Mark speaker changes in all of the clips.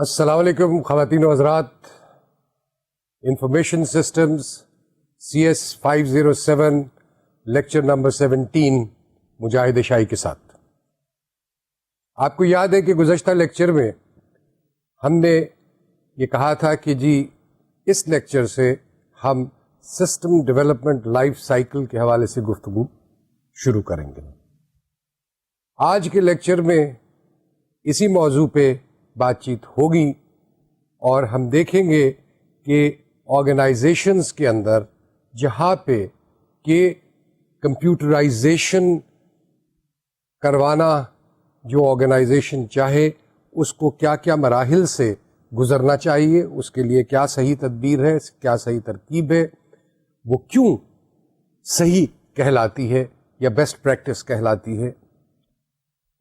Speaker 1: السلام علیکم خواتین و حضرات. Information systems CS 507 lecture number 17 مجاہد شاہی کے ساتھ. آپ کو یاد ہے کہ گزشتہ لیکچر میں ہم نے یہ کہا تھا کہ جی اس لیکچر سے ہم سسٹم ڈیولپمنٹ لائف سائیکل کے حوالے سے گفتگو شروع کریں گے. آج کے لیکچر میں اسی موضوع پہ بات چیت ہوگی اور ہم دیکھیں گے کہ آرگنائزیشنز کے اندر جہاں پہ کہ کمپیوٹرائزیشن کروانا جو آرگنائزیشن چاہے اس کو کیا کیا مراحل سے گزرنا چاہیے، اس کے لیے کیا صحیح تدبیر ہے، کیا صحیح ترکیب ہے، وہ کیوں صحیح کہلاتی ہے یا بیسٹ پریکٹس کہلاتی ہے.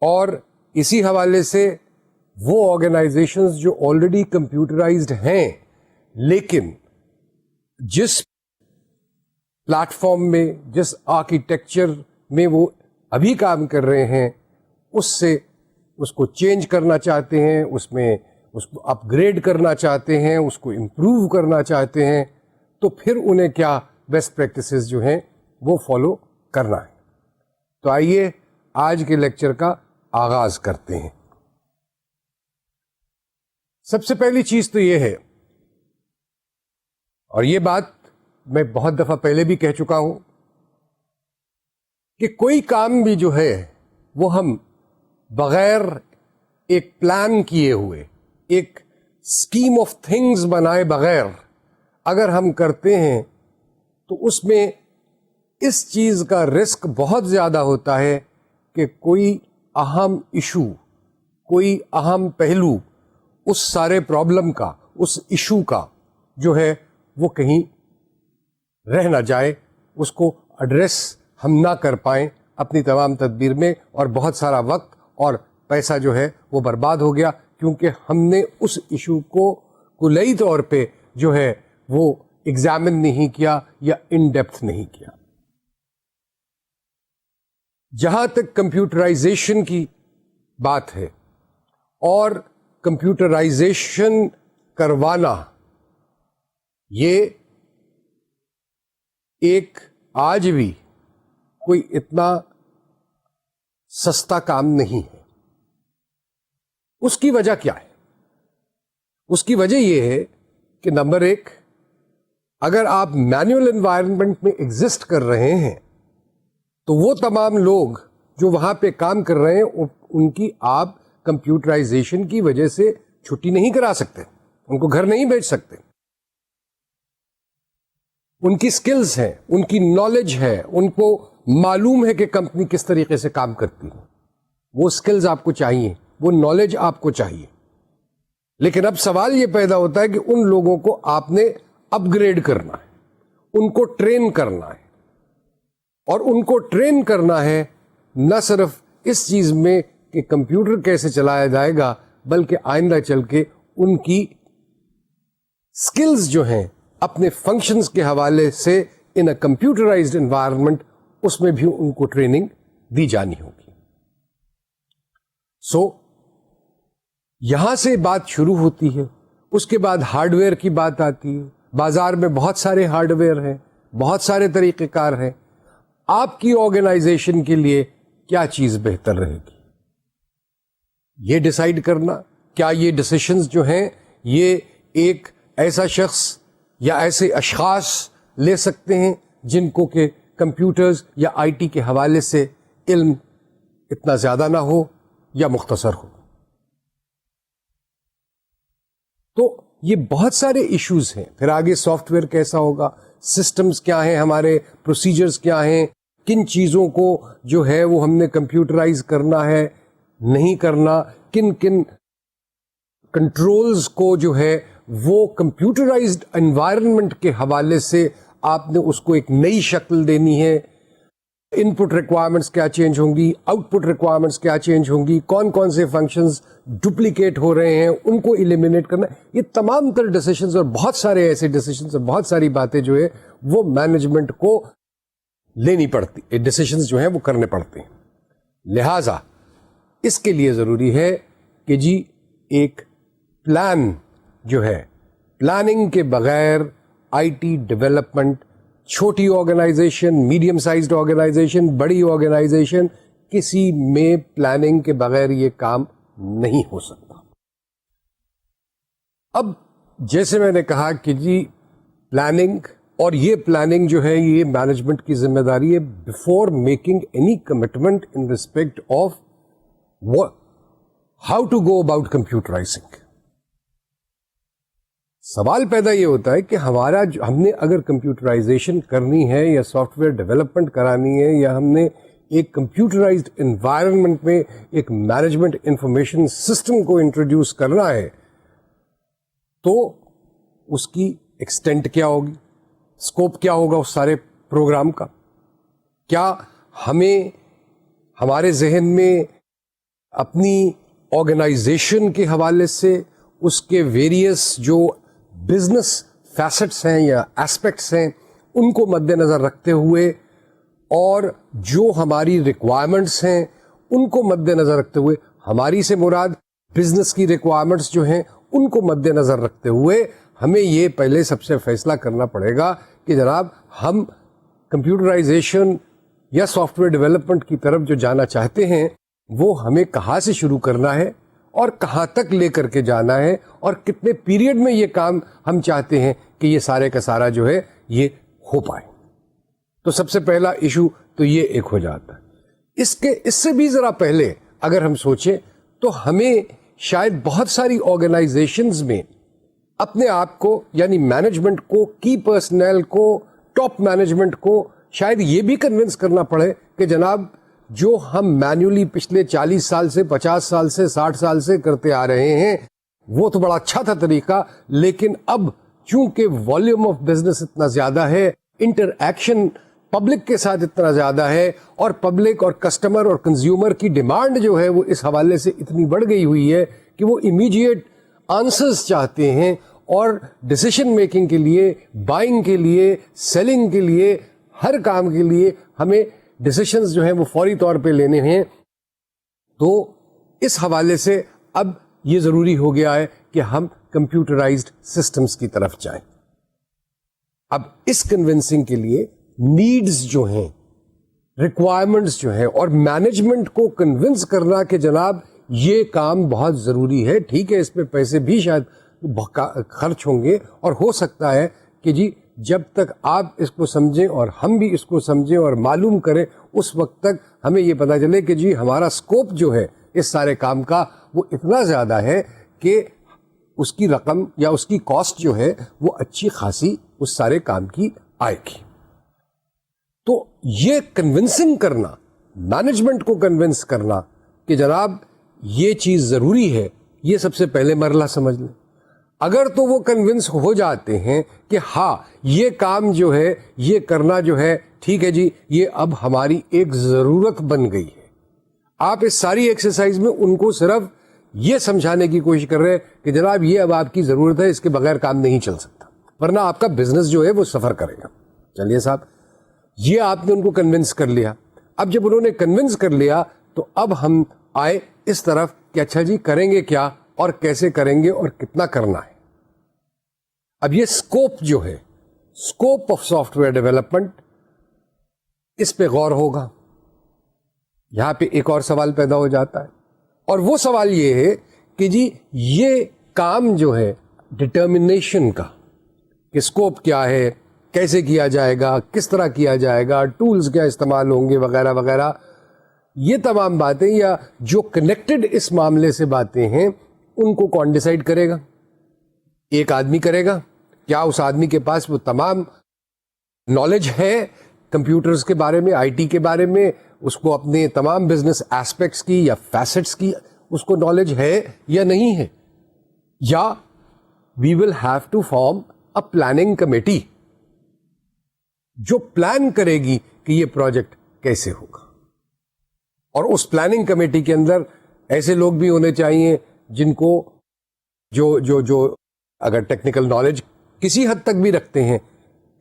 Speaker 1: اور اسی حوالے سے وہ آرگنائزیشنز جو آلریڈی کمپیوٹرائزڈ ہیں لیکن جس پلیٹ فارم میں، جس آرکیٹیکچر میں وہ ابھی کام کر رہے ہیں اس کو چینج کرنا چاہتے ہیں، اس کو اپ گریڈ کرنا چاہتے ہیں، اس کو امپروو کرنا چاہتے ہیں، تو پھر انہیں کیا بیسٹ پریکٹسز جو ہیں وہ فالو کرنا ہے. تو آئیے آج کے لیکچر کا آغاز کرتے ہیں. سب سے پہلی چیز تو یہ ہے، اور یہ بات میں بہت دفعہ پہلے بھی کہہ چکا ہوں، کہ کوئی کام بھی جو ہے وہ ہم بغیر ایک پلان کیے ہوئے، ایک اسکیم آف تھنگز بنائے بغیر اگر ہم کرتے ہیں تو اس میں اس چیز کا رسک بہت زیادہ ہوتا ہے کہ کوئی اہم ایشو، کوئی اہم پہلو اس سارے پرابلم کا، اس ایشو کا جو ہے وہ کہیں رہ نہ جائے، اس کو ایڈریس ہم نہ کر پائیں اپنی تمام تدبیر میں، اور بہت سارا وقت اور پیسہ جو ہے وہ برباد ہو گیا کیونکہ ہم نے اس ایشو کو کلیی طور پہ جو ہے وہ ایگزامن نہیں کیا یا ان ڈیپتھ نہیں کیا. جہاں تک کمپیوٹرائزیشن کی بات ہے اور کمپیوٹرائزیشن کروانا، یہ ایک آج بھی کوئی اتنا سستا کام نہیں ہے. اس کی وجہ کیا ہے؟ اس کی وجہ یہ ہے کہ نمبر ایک، اگر آپ مینوئل انوائرمنٹ میں ایگزسٹ کر رہے ہیں تو وہ تمام لوگ جو وہاں پہ کام کر رہے ہیں ان کی آپ کمپیوٹرائزیشن کی وجہ سے چھٹی نہیں کرا سکتے، ان کو گھر نہیں بھیج سکتے. ان کی سکلز ہیں، ان کی نالج ہے، ان کو معلوم ہے کہ کمپنی کس طریقے سے کام کرتی ہے. وہ سکلز آپ کو چاہیے، وہ نالج آپ کو چاہیے. لیکن اب سوال یہ پیدا ہوتا ہے کہ ان لوگوں کو آپ نے اپ گریڈ کرنا ہے، ان کو ٹرین کرنا ہے. اور ان کو ٹرین کرنا ہے نہ صرف اس چیز میں کہ کمپیوٹر کیسے چلایا جائے گا، بلکہ آئندہ چل کے ان کی سکلز جو ہیں اپنے فنکشنز کے حوالے سے ان اے کمپیوٹرائزڈ انوائرمنٹ، اس میں بھی ان کو ٹریننگ دی جانی ہوگی. سو یہاں سے بات شروع ہوتی ہے. اس کے بعد ہارڈ ویئر کی بات آتی ہے. بازار میں بہت سارے ہارڈ ویئر ہیں، بہت سارے طریقہ کار ہیں. آپ کی آرگنائزیشن کے لیے کیا چیز بہتر رہے گی، یہ ڈیسائیڈ کرنا. کیا یہ ڈیسیشنز جو ہیں یہ ایک ایسا شخص یا ایسے اشخاص لے سکتے ہیں جن کو کہ کمپیوٹرز یا IT کے حوالے سے علم اتنا زیادہ نہ ہو یا مختصر ہو. تو یہ بہت سارے ایشوز ہیں. پھر آگے سافٹ ویئر کیسا ہوگا، سسٹمز کیا ہیں، ہمارے پروسیجرز کیا ہیں، کن چیزوں کو جو ہے وہ ہم نے کمپیوٹرائز کرنا ہے، نہیں کرنا، کن کن کنٹرولز کو جو ہے وہ کمپیوٹرائزڈ انوائرمنٹ کے حوالے سے آپ نے اس کو ایک نئی شکل دینی ہے. ان پٹ ریکوائرمنٹس کیا چینج ہوں گی، آؤٹ پٹ ریکوائرمنٹس کیا چینج ہوں گی، کون کون سے فنکشنز ڈپلیکیٹ ہو رہے ہیں ان کو ایلیمینیٹ کرنا. یہ تمام تر ڈیسیشنز اور بہت سارے ایسے ڈیسیشنز اور بہت ساری باتیں جو ہے وہ مینجمنٹ کو لینی پڑتی، ڈیسیشنز جو ہیں وہ کرنے پڑتے ہیں. لہذا اس کے لیے ضروری ہے کہ جی ایک پلان جو ہے, پلاننگ کے بغیر آئی ٹی ڈیولپمنٹ, چھوٹی آرگنائزیشن, میڈیم سائزڈ آرگنائزیشن, بڑی آرگنائزیشن, کسی میں پلاننگ کے بغیر یہ کام نہیں ہو سکتا. اب جیسے میں نے کہا کہ جی پلاننگ, اور یہ پلاننگ جو ہے یہ مینجمنٹ کی ذمہ داری ہے before making any commitment in respect of how to go about computerising. سوال پیدا یہ ہوتا ہے کہ ہم نے اگر کمپیوٹرائزیشن کرنی ہے یا سافٹ ویئر ڈیولپمنٹ کرانی ہے یا ہم نے ایک کمپیوٹرائزڈ انوائرمنٹ میں ایک مینجمنٹ انفارمیشن سسٹم کو انٹروڈیوس کرنا ہے, تو اس کی ایکسٹینٹ کیا ہوگی, اسکوپ کیا ہوگا اس سارے پروگرام کا. کیا ہمیں ہمارے ذہن میں اپنی آرگنائزیشن کے حوالے سے اس کے ویریس جو بزنس فیسٹس ہیں یا ایسپیکٹس ہیں ان کو مد نظر رکھتے ہوئے, اور جو ہماری ریکوائرمنٹس ہیں ان کو مد نظر رکھتے ہوئے, ہماری سے مراد بزنس کی ریکوائرمنٹس جو ہیں ان کو مد نظر رکھتے ہوئے ہمیں یہ پہلے سب سے فیصلہ کرنا پڑے گا کہ جناب ہم کمپیوٹرائزیشن یا سافٹ ویئر ڈیولپمنٹ کی طرف جو جانا چاہتے ہیں وہ ہمیں کہاں سے شروع کرنا ہے اور کہاں تک لے کر کے جانا ہے, اور کتنے پیریڈ میں یہ کام ہم چاہتے ہیں کہ یہ سارے کا سارا جو ہے یہ ہو پائے. تو سب سے پہلا ایشو تو یہ ایک ہو جاتا ہے. اس سے بھی ذرا پہلے اگر ہم سوچیں تو ہمیں شاید بہت ساری آرگنائزیشنز میں اپنے آپ کو یعنی مینجمنٹ کو, کی پرسنل کو, ٹاپ مینجمنٹ کو شاید یہ بھی کنونس کرنا پڑے کہ جناب جو ہم مینولی پچھلے 40 سال سے 50 سال سے 60 سال سے کرتے آ رہے ہیں وہ تو بڑا اچھا تھا طریقہ, لیکن اب چونکہ والیوم آف بزنس اتنا زیادہ ہے, انٹر ایکشن پبلک کے ساتھ اتنا زیادہ ہے, اور پبلک اور کسٹمر اور کنزیومر کی ڈیمانڈ جو ہے وہ اس حوالے سے اتنی بڑھ گئی ہوئی ہے کہ وہ امیڈیٹ آنسرز چاہتے ہیں, اور ڈسیشن میکنگ کے لیے, بائنگ کے لیے, سیلنگ کے لیے, ہر کام کے لیے ہمیں ڈسیشنز جو ہیں وہ فوری طور پہ لینے ہیں. تو اس حوالے سے اب یہ ضروری ہو گیا ہے کہ ہم کمپیوٹرائزڈ سسٹمز کی طرف جائیں. اب اس کنونسنگ کے لیے نیڈز جو ہیں, ریکوائرمنٹس جو ہیں, اور مینجمنٹ کو کنونس کرنا کہ جناب یہ کام بہت ضروری ہے, ٹھیک ہے اس پہ پیسے بھی شاید خرچ ہوں گے, اور ہو سکتا ہے کہ جی جب تک آپ اس کو سمجھیں اور ہم بھی اس کو سمجھیں اور معلوم کریں اس وقت تک ہمیں یہ پتہ چلے کہ جی ہمارا اسکوپ جو ہے اس سارے کام کا وہ اتنا زیادہ ہے کہ اس کی رقم یا اس کی کاسٹ جو ہے وہ اچھی خاصی اس سارے کام کی آئے گی. تو یہ کنونسنگ کرنا, مینجمنٹ کو کنونس کرنا کہ جناب یہ چیز ضروری ہے, یہ سب سے پہلے مرحلہ سمجھ لیں. اگر تو وہ کنونس ہو جاتے ہیں کہ ہاں یہ کام جو ہے یہ کرنا جو ہے ٹھیک ہے جی یہ اب ہماری ایک ضرورت بن گئی ہے, آپ اس ساری ایکسرسائز میں ان کو صرف یہ سمجھانے کی کوشش کر رہے ہیں کہ جناب یہ اب آپ کی ضرورت ہے, اس کے بغیر کام نہیں چل سکتا, ورنہ آپ کا بزنس جو ہے وہ سفر کرے گا. چلیے صاحب یہ آپ نے ان کو کنونس کر لیا. اب جب انہوں نے کنونس کر لیا تو اب ہم آئے اس طرف کہ اچھا جی کریں گے کیا اور کیسے کریں گے اور کتنا کرنا ہے. اب یہ اسکوپ جو ہے, scope of software development, اس پہ غور ہوگا. یہاں پہ ایک اور سوال پیدا ہو جاتا ہے, اور وہ سوال یہ ہے کہ جی یہ کام جو ہے ڈٹرمنیشن کا کہ اسکوپ کیا ہے, کیسے کیا جائے گا, کس طرح کیا جائے گا, ٹولز کیا استعمال ہوں گے وغیرہ وغیرہ, یہ تمام باتیں یا جو کنیکٹڈ اس معاملے سے باتیں ہیں ان کو کون ڈیسائیڈ کرے گا؟ ایک آدمی کرے گا. کیا اس آدمی کے پاس وہ تمام نالج ہے کمپیوٹرز کے بارے میں, آئی ٹی کے بارے میں, اس کو اپنے تمام بزنس ایسپیکٹس کی یا فیسٹس کی اس کو نالج ہے یا نہیں ہے؟ یا we will have to form a planning committee جو پلان کرے گی کہ یہ پروجیکٹ کیسے ہوگا, اور اس پلاننگ کمیٹی کے اندر ایسے لوگ بھی ہونے چاہیے جن کو جو اگر ٹیکنیکل نالج کسی حد تک بھی رکھتے ہیں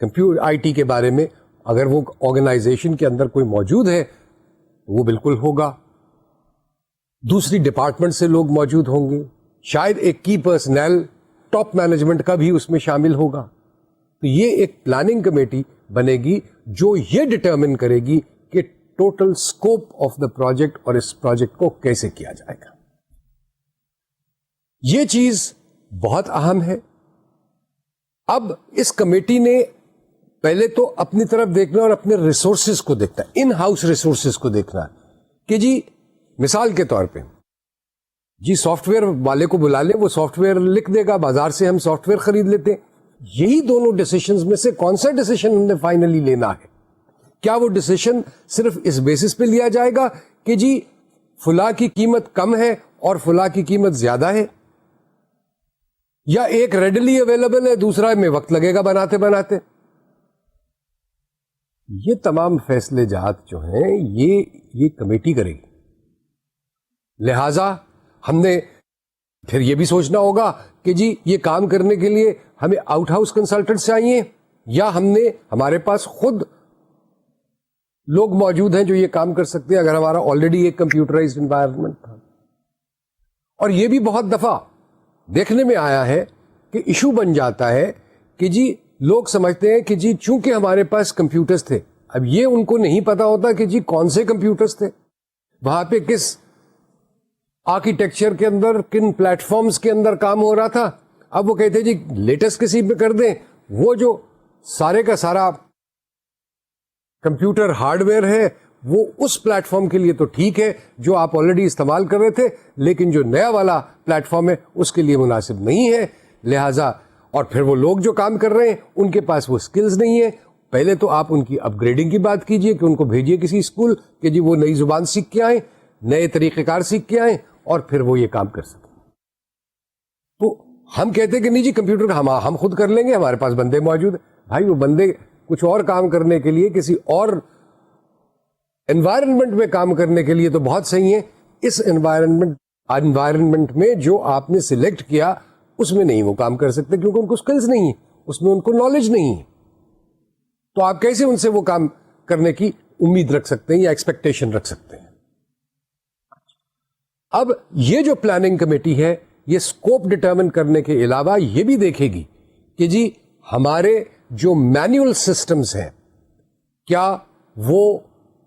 Speaker 1: کمپیوٹر آئی ٹی کے بارے میں, اگر وہ آرگنائزیشن کے اندر کوئی موجود ہے وہ بالکل ہوگا. دوسری ڈپارٹمنٹ سے لوگ موجود ہوں گے, شاید ایک کی پرسنل ٹاپ مینجمنٹ کا بھی اس میں شامل ہوگا. تو یہ ایک پلاننگ کمیٹی بنے گی جو یہ ڈٹرمن کرے گی کہ total scope of the project اور اس پروجیکٹ کو کیسے کیا جائے گا. یہ چیز بہت اہم ہے. اب اس کمیٹی نے پہلے تو اپنی طرف دیکھنا اور اپنے ریسورسز کو دیکھنا, ان ہاؤس ریسورسز کو دیکھنا کہ جی مثال کے طور پہ جی سافٹ ویئر والے کو بلا لیں, وہ سافٹ ویئر لکھ دے گا, بازار سے ہم سافٹ ویئر خرید لیتے ہیں. یہی دونوں ڈیسیشنز میں سے کون سا ڈیسیشن ہم نے فائنلی لینا ہے؟ کیا وہ ڈیسیشن صرف اس بیسس پہ لیا جائے گا کہ جی فلاں کی قیمت کم ہے اور فلاں کی قیمت زیادہ ہے, یا ایک ریڈلی اویلیبل ہے دوسرا میں وقت لگے گا بناتے بناتے؟ یہ تمام فیصلے جات جو ہیں یہ کمیٹی کرے گی. لہذا ہم نے پھر یہ بھی سوچنا ہوگا کہ جی یہ کام کرنے کے لیے ہمیں آؤٹ ہاؤس کنسلٹنٹ چاہیے یا ہمارے پاس خود لوگ موجود ہیں جو یہ کام کر سکتے ہیں, اگر ہمارا آلریڈی ایک کمپیوٹرائزڈ انوائرمنٹ تھا. اور یہ بھی بہت دفعہ دیکھنے میں آیا ہے کہ ایشو بن جاتا ہے کہ جی لوگ سمجھتے ہیں کہ جی چونکہ ہمارے پاس کمپیوٹرز تھے, اب یہ ان کو نہیں پتا ہوتا کہ جی کون سے کمپیوٹرز تھے, وہاں پہ کس آرکیٹیکچر کے اندر, کن پلیٹ فارمز کے اندر کام ہو رہا تھا. اب وہ کہتے ہیں جی لیٹسٹ کسی پہ کر دیں, وہ جو سارے کا سارا کمپیوٹر ہارڈ ویئر ہے وہ اس پلیٹ فارم کے لیے تو ٹھیک ہے جو آپ آلریڈی استعمال کر رہے تھے, لیکن جو نیا والا پلیٹ فارم ہے اس کے لیے مناسب نہیں ہے. لہذا اور پھر وہ لوگ جو کام کر رہے ہیں ان کے پاس وہ سکلز نہیں ہے. پہلے تو آپ ان کی اپ گریڈنگ کی بات کیجئے کہ ان کو بھیجیے کسی اسکول کہ جی وہ نئی زبان سیکھ کے آئیں, نئے طریقہ کار سیکھ کے آئیں اور پھر وہ یہ کام کر سکیں. تو ہم کہتے ہیں کہ نہیں جی کمپیوٹر ہم خود کر لیں گے, ہمارے پاس بندے موجود ہیں. بھائی وہ بندے کچھ اور کام کرنے کے لیے, کسی اور انوائرمنٹ میں کام کرنے کے لیے تو بہت صحیح ہے. اس انوائرمنٹ میں جو آپ نے سلیکٹ کیا اس میں نہیں وہ کام کر سکتے کیونکہ ان کو سکلز نہیں ہے, اس میں ان کو نالج نہیں ہے. تو آپ کیسے ان سے وہ کام کرنے کی امید رکھ سکتے ہیں یا ایکسپیکٹیشن رکھ سکتے ہیں؟ اب یہ جو پلاننگ کمیٹی ہے یہ سکوپ ڈٹرمن کرنے کے علاوہ یہ بھی دیکھے گی کہ جی ہمارے جو مینوئل سسٹمز ہیں کیا وہ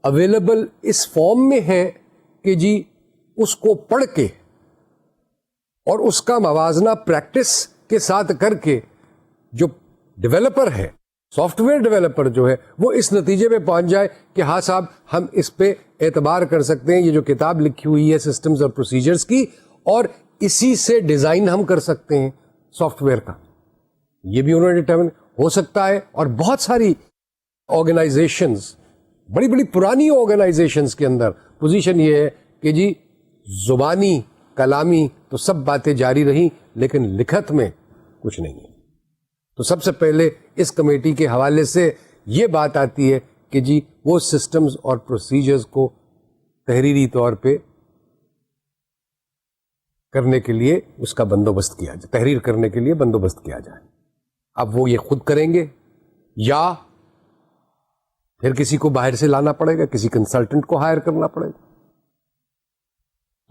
Speaker 1: اویلیبل اس فارم میں ہے کہ جی اس کو پڑھ کے اور اس کا موازنہ پریکٹس کے ساتھ کر کے جو ڈیولپر ہے, سافٹ ویئر ڈیولپر جو ہے, وہ اس نتیجے پہ پہنچ جائے کہ ہاں صاحب ہم اس پہ اعتبار کر سکتے ہیں, یہ جو کتاب لکھی ہوئی ہے سسٹمز اور پروسیجرز کی, اور اسی سے ڈیزائن ہم کر سکتے ہیں سافٹ ویئر کا. یہ بھی انہوں نے ڈیٹرمن ہو سکتا ہے. اور بہت ساری آرگنائزیشنز, بڑی بڑی پرانی آرگنائزیشنز کے اندر پوزیشن یہ ہے کہ جی زبانی کلامی تو سب باتیں جاری رہیں لیکن لکھت میں کچھ نہیں ہے. تو سب سے پہلے اس کمیٹی کے حوالے سے یہ بات آتی ہے کہ جی وہ سسٹمز اور پروسیجرز کو تحریری طور پہ کرنے کے لیے اس کا بندوبست کیا جائے, تحریر کرنے کے لیے بندوبست کیا جائے. اب وہ یہ خود کریں گے یا پھر کسی کو باہر سے لانا پڑے گا, کسی کنسلٹنٹ کو ہائر کرنا پڑے گا.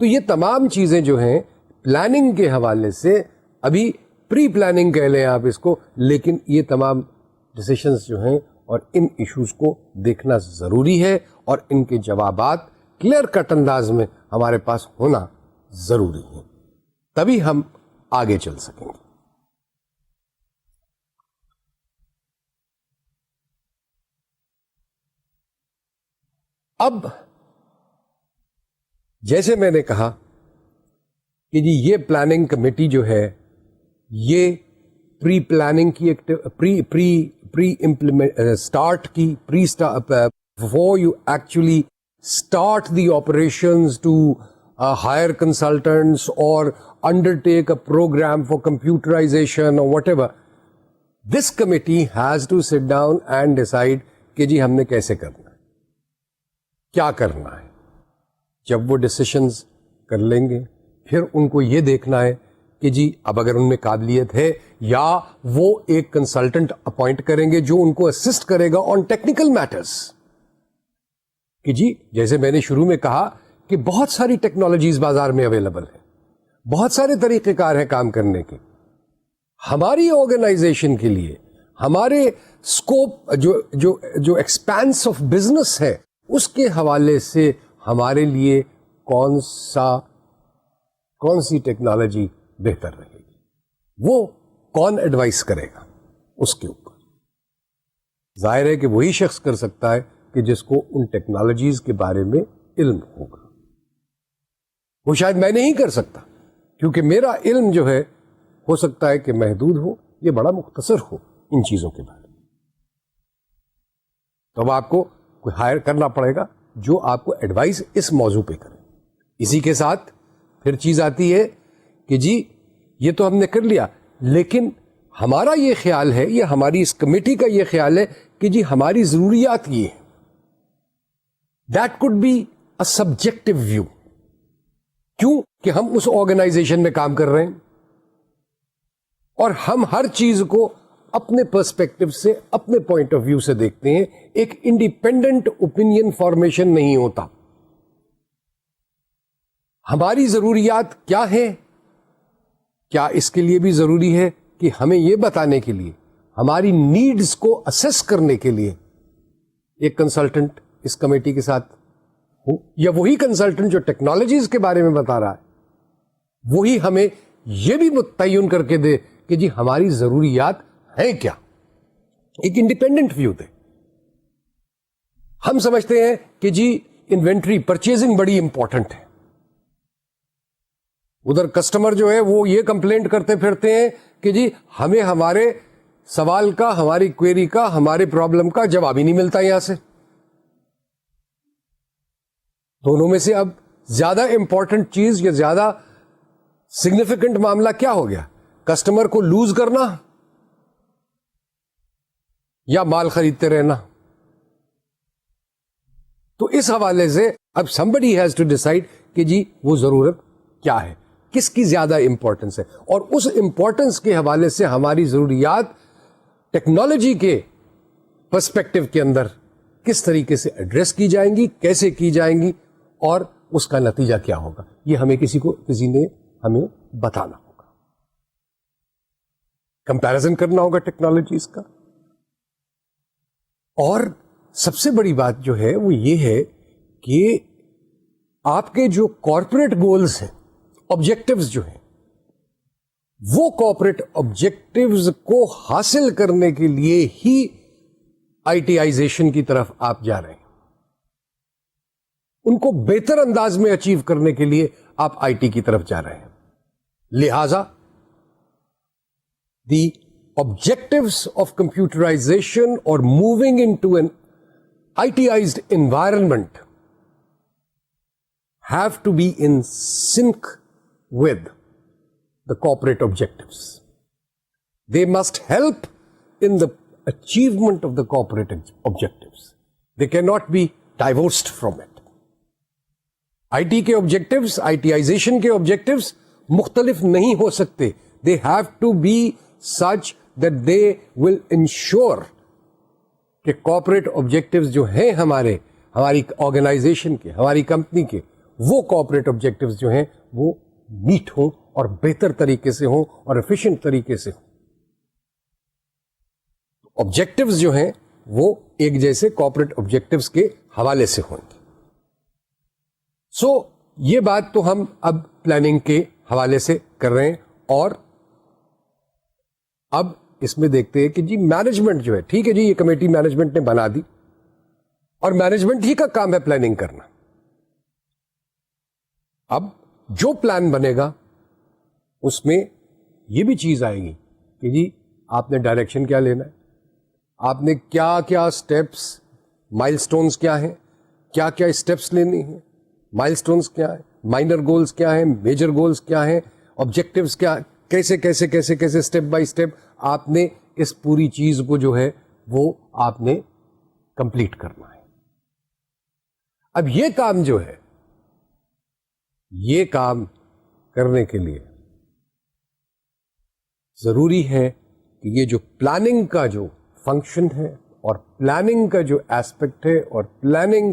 Speaker 1: تو یہ تمام چیزیں جو ہیں پلاننگ کے حوالے سے, ابھی پری پلاننگ کہہ لیں آپ اس کو, لیکن یہ تمام ڈیسیشنز جو ہیں اور ان ایشوز کو دیکھنا ضروری ہے اور ان کے جوابات کلیئر کٹ انداز میں ہمارے پاس ہونا ضروری ہے, تبھی ہم آگے چل سکیں گے. اب جیسے میں نے کہا کہ جی یہ پلاننگ کمیٹی جو ہے یہ پری پلاننگ کی پری امپلیمنٹ اسٹارٹ کی before you actually start the operations to hire consultants or undertake a program for computerization or whatever, this committee has to sit down and decide کہ جی ہم نے کیسے کرنا ہے, کیا کرنا ہے. جب وہ ڈسیشنز کر لیں گے پھر ان کو یہ دیکھنا ہے کہ جی اب اگر ان میں قابلیت ہے یا وہ ایک کنسلٹنٹ اپوائنٹ کریں گے جو ان کو اسسٹ کرے گا آن ٹیکنیکل میٹرز. کہ جی جیسے میں نے شروع میں کہا کہ بہت ساری ٹیکنالوجیز بازار میں اویلیبل ہیں, بہت سارے طریقہ کار ہیں کام کرنے کے. ہماری آرگنائزیشن کے لیے ہمارے اسکوپ جو ایکسپانس آف بزنس ہے اس کے حوالے سے ہمارے لیے کون سی ٹیکنالوجی بہتر رہے گی, وہ کون ایڈوائز کرے گا اس کے اوپر. ظاہر ہے کہ وہی شخص کر سکتا ہے کہ جس کو ان ٹیکنالوجیز کے بارے میں علم ہوگا. وہ شاید میں نہیں کر سکتا, کیونکہ میرا علم جو ہے ہو سکتا ہے کہ محدود ہو, یہ بڑا مختصر ہو ان چیزوں کے بارے میں. تو اب آپ کو کوئی ہائر کرنا پڑے گا جو آپ کو ایڈوائز اس موضوع پہ کرے. اسی کے ساتھ پھر چیز آتی ہے کہ جی یہ تو ہم نے کر لیا, لیکن ہمارا یہ خیال ہے یا ہماری اس کمیٹی کا یہ خیال ہے کہ جی ہماری ضروریات یہ ہیں. That could be a subjective view. کیوں کہ ہم اس آرگنائزیشن میں کام کر رہے ہیں اور ہم ہر چیز کو اپنے پرسپیکٹو سے, اپنے پوائنٹ آف ویو سے دیکھتے ہیں. ایک انڈیپینڈنٹ اوپینین فارمیشن نہیں ہوتا. ہماری ضروریات کیا ہیں, کیا اس کے لیے بھی ضروری ہے کہ ہمیں یہ بتانے کے لیے, ہماری نیڈز کو اسیس کرنے کے لیے ایک کنسلٹنٹ اس کمیٹی کے ساتھ ہو, یا وہی کنسلٹنٹ جو ٹیکنالوجیز کے بارے میں بتا رہا ہے وہی ہمیں یہ بھی متعین کر کے دے کہ جی ہماری ضروریات ہیں کیا. ایک انڈیپینڈنٹ ویو دے. ہم سمجھتے ہیں کہ جی انوینٹری پرچیزنگ بڑی امپورٹنٹ ہے. ادھر کسٹمر جو ہے وہ یہ کمپلینٹ کرتے پھرتے ہیں کہ جی ہمیں ہمارے سوال کا, ہماری کوئری کا, ہمارے پرابلم کا جواب ہی نہیں ملتا یہاں سے. دونوں میں سے اب زیادہ امپورٹنٹ چیز یا زیادہ سگنیفیکنٹ معاملہ کیا ہو گیا, کسٹمر کو لوز کرنا یا مال خریدتے رہنا؟ تو اس حوالے سے اب somebody has to decide کہ جی وہ ضرورت کیا ہے, کس کی زیادہ امپورٹنس ہے, اور اس امپورٹنس کے حوالے سے ہماری ضروریات ٹیکنالوجی کے پرسپیکٹو کے اندر کس طریقے سے ایڈریس کی جائیں گی, کیسے کی جائیں گی, اور اس کا نتیجہ کیا ہوگا, یہ ہمیں کسی نے ہمیں بتانا ہوگا. کمپیرزن کرنا ہوگا ٹیکنالوجیز کا. اور سب سے بڑی بات جو ہے وہ یہ ہے کہ آپ کے جو کارپوریٹ گولز ہیں, آبجیکٹوز جو ہیں, وہ کارپوریٹ آبجیکٹوز کو حاصل کرنے کے لیے ہی آئی ٹی آئیزیشن کی طرف آپ جا رہے ہیں. ان کو بہتر انداز میں اچیو کرنے کے لیے آپ آئی ٹی کی طرف جا رہے ہیں. لہذا دی objectives of computerization or moving into an ITized environment have to be in sync with the corporate objectives. They must help in the achievement of the corporate objectives. They cannot be divorced from it. IT کے objectives, ITization کے objectives مختلف نہیں ہو سکتے. They have to be such that they will ensure کہ corporate objectives جو ہیں ہماری organization کے, ہماری کمپنی کے, وہ کارپوریٹ آبجیکٹوز جو ہیں وہ میٹ ہوں اور بہتر طریقے سے ہوں اور ایفیشینٹ طریقے سے ہوں. آبجیکٹوز جو ہیں وہ ایک جیسے کارپوریٹ آبجیکٹوز کے حوالے سے ہوں گے. سو یہ بات تو ہم اب پلاننگ کے حوالے سے کر رہے ہیں, اور اب اس میں دیکھتے ہیں کہ جی مینجمنٹ جو ہے, ٹھیک ہے جی یہ کمیٹی مینجمنٹ نے بنا دی اور مینجمنٹ ہی کا کام ہے پلاننگ کرنا. اب جو پلان بنے گا اس میں یہ بھی چیز آئے گی کہ جی آپ نے ڈائریکشن کیا لینا ہے, آپ نے کیا کیا اسٹیپس, مائل سٹونز کیا ہیں, کیا کیا اسٹیپس لینے ہیں, مائل سٹونز کیا ہیں, مائنر گولز کیا ہیں, میجر گولز کیا ہیں, آبجیکٹوز کیا, کیسے کیسے کیسے کیسے اسٹیپ بائی اسٹیپ آپ نے اس پوری چیز کو جو ہے وہ آپ نے کمپلیٹ کرنا ہے. اب یہ کام جو ہے, یہ کام کرنے کے لیے ضروری ہے کہ یہ جو پلاننگ کا جو فنکشن ہے اور پلاننگ کا جو ایسپیکٹ ہے اور پلاننگ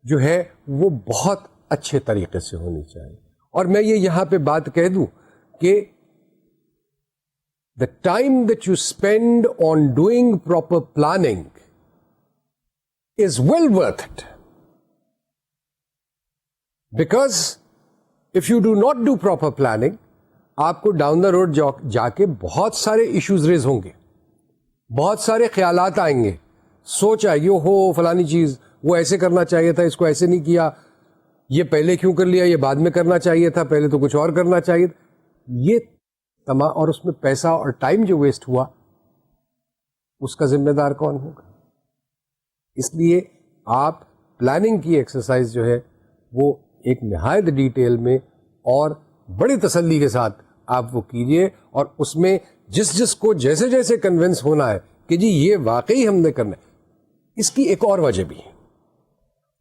Speaker 1: جو ہے وہ بہت اچھے طریقے سے ہونی چاہیے. اور میں یہ یہاں پہ بات کہہ دوں کہ the time that you spend on doing proper planning is well worth it. Because if you do not do proper planning, آپ کو ڈاؤن دا روڈ جا کے بہت سارے ایشوز ریز ہوں گے, بہت سارے خیالات آئیں گے, سوچ آئے گی ہو فلانی چیز وہ ایسے کرنا چاہیے تھا, اس کو ایسے نہیں کیا, یہ پہلے کیوں کر لیا, یہ بعد میں کرنا چاہیے تھا, پہلے تو کچھ اور کرنا چاہیے تھا. یہ تمام, اور اس میں پیسہ اور ٹائم جو ویسٹ ہوا اس کا ذمہ دار کون ہوگا؟ اس لیے آپ پلاننگ کی ایکسرسائز جو ہے وہ ایک نہایت ڈیٹیل میں اور بڑی تسلی کے ساتھ آپ وہ کیجئے, اور اس میں جس کو جیسے جیسے کنونس ہونا ہے کہ جی یہ واقعی ہم نے کرنا ہے. اس کی ایک اور وجہ بھی ہے,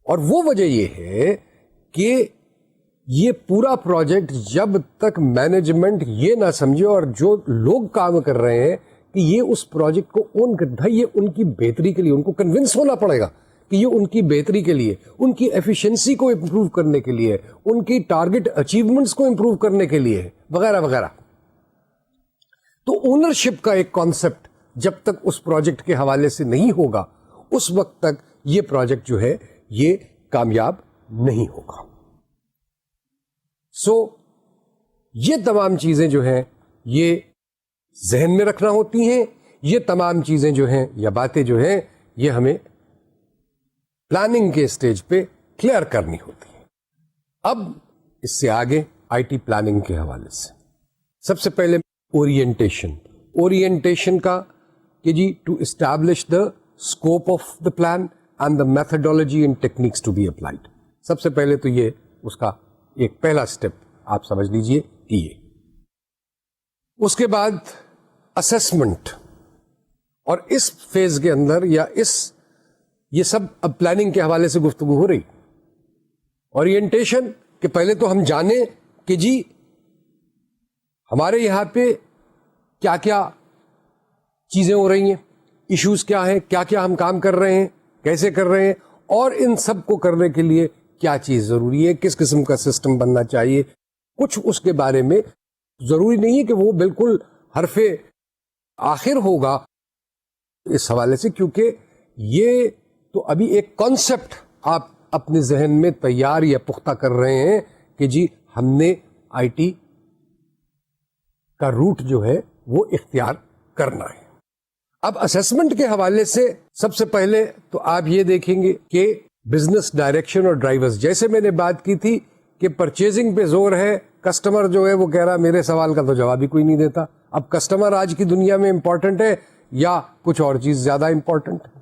Speaker 1: اور وہ وجہ یہ ہے کہ یہ پورا پروجیکٹ جب تک مینجمنٹ یہ نہ سمجھے اور جو لوگ کام کر رہے ہیں کہ یہ اس پروجیکٹ کو اون کرتا ہے, یہ ان کی بہتری کے لیے, ان کو کنونس ہونا پڑے گا کہ یہ ان کی بہتری کے لیے, ان کی ایفیشنسی کو امپروو کرنے کے لیے, ان کی ٹارگٹ اچیومنٹس کو امپروو کرنے کے لیے وغیرہ وغیرہ. تو اونرشپ کا ایک کانسیپٹ جب تک اس پروجیکٹ کے حوالے سے نہیں ہوگا اس وقت تک یہ پروجیکٹ جو ہے یہ کامیاب نہیں ہوگا. سو یہ تمام چیزیں جو ہیں یہ ذہن میں رکھنا ہوتی ہیں, یہ تمام چیزیں جو ہیں یا باتیں جو ہیں یہ ہمیں پلاننگ کے اسٹیج پہ کلیئر کرنی ہوتی ہے. اب اس سے آگے آئی ٹی پلاننگ کے حوالے سے سب سے پہلے اورینٹیشن کا کہ جی to establish the scope of the plan and the methodology and techniques to be applied. سب سے پہلے تو یہ اس کا ایک پہلا اسٹیپ آپ سمجھ لیجئے کہ یہ. اس کے بعد اسسمنٹ, اور اس فیز کے اندر یا یہ سب اب پلاننگ کے حوالے سے گفتگو ہو رہی. اورینٹیشن کہ پہلے تو ہم جانیں کہ جی ہمارے یہاں پہ کیا کیا چیزیں ہو رہی ہیں, ایشوز کیا ہیں, کیا کیا ہم کام کر رہے ہیں, کیسے کر رہے ہیں, اور ان سب کو کرنے کے لیے کیا چیز ضروری ہے, کس قسم کا سسٹم بننا چاہیے. کچھ اس کے بارے میں ضروری نہیں ہے کہ وہ بالکل حرف آخر ہوگا اس حوالے سے, کیونکہ یہ تو ابھی ایک کانسیپٹ آپ اپنے ذہن میں تیار یا پختہ کر رہے ہیں کہ جی ہم نے آئی ٹی کا روٹ جو ہے وہ اختیار کرنا ہے. اب اسسمنٹ کے حوالے سے سب سے پہلے تو آپ یہ دیکھیں گے کہ بزنس ڈائریکشن اور ڈرائیورز, جیسے میں نے بات کی تھی کہ پرچیزنگ پہ زور ہے, کسٹمر جو ہے وہ کہہ رہا میرے سوال کا تو جواب ہی کوئی نہیں دیتا. اب کسٹمر آج کی دنیا میں امپورٹنٹ ہے یا کچھ اور چیز زیادہ امپورٹنٹ ہے؟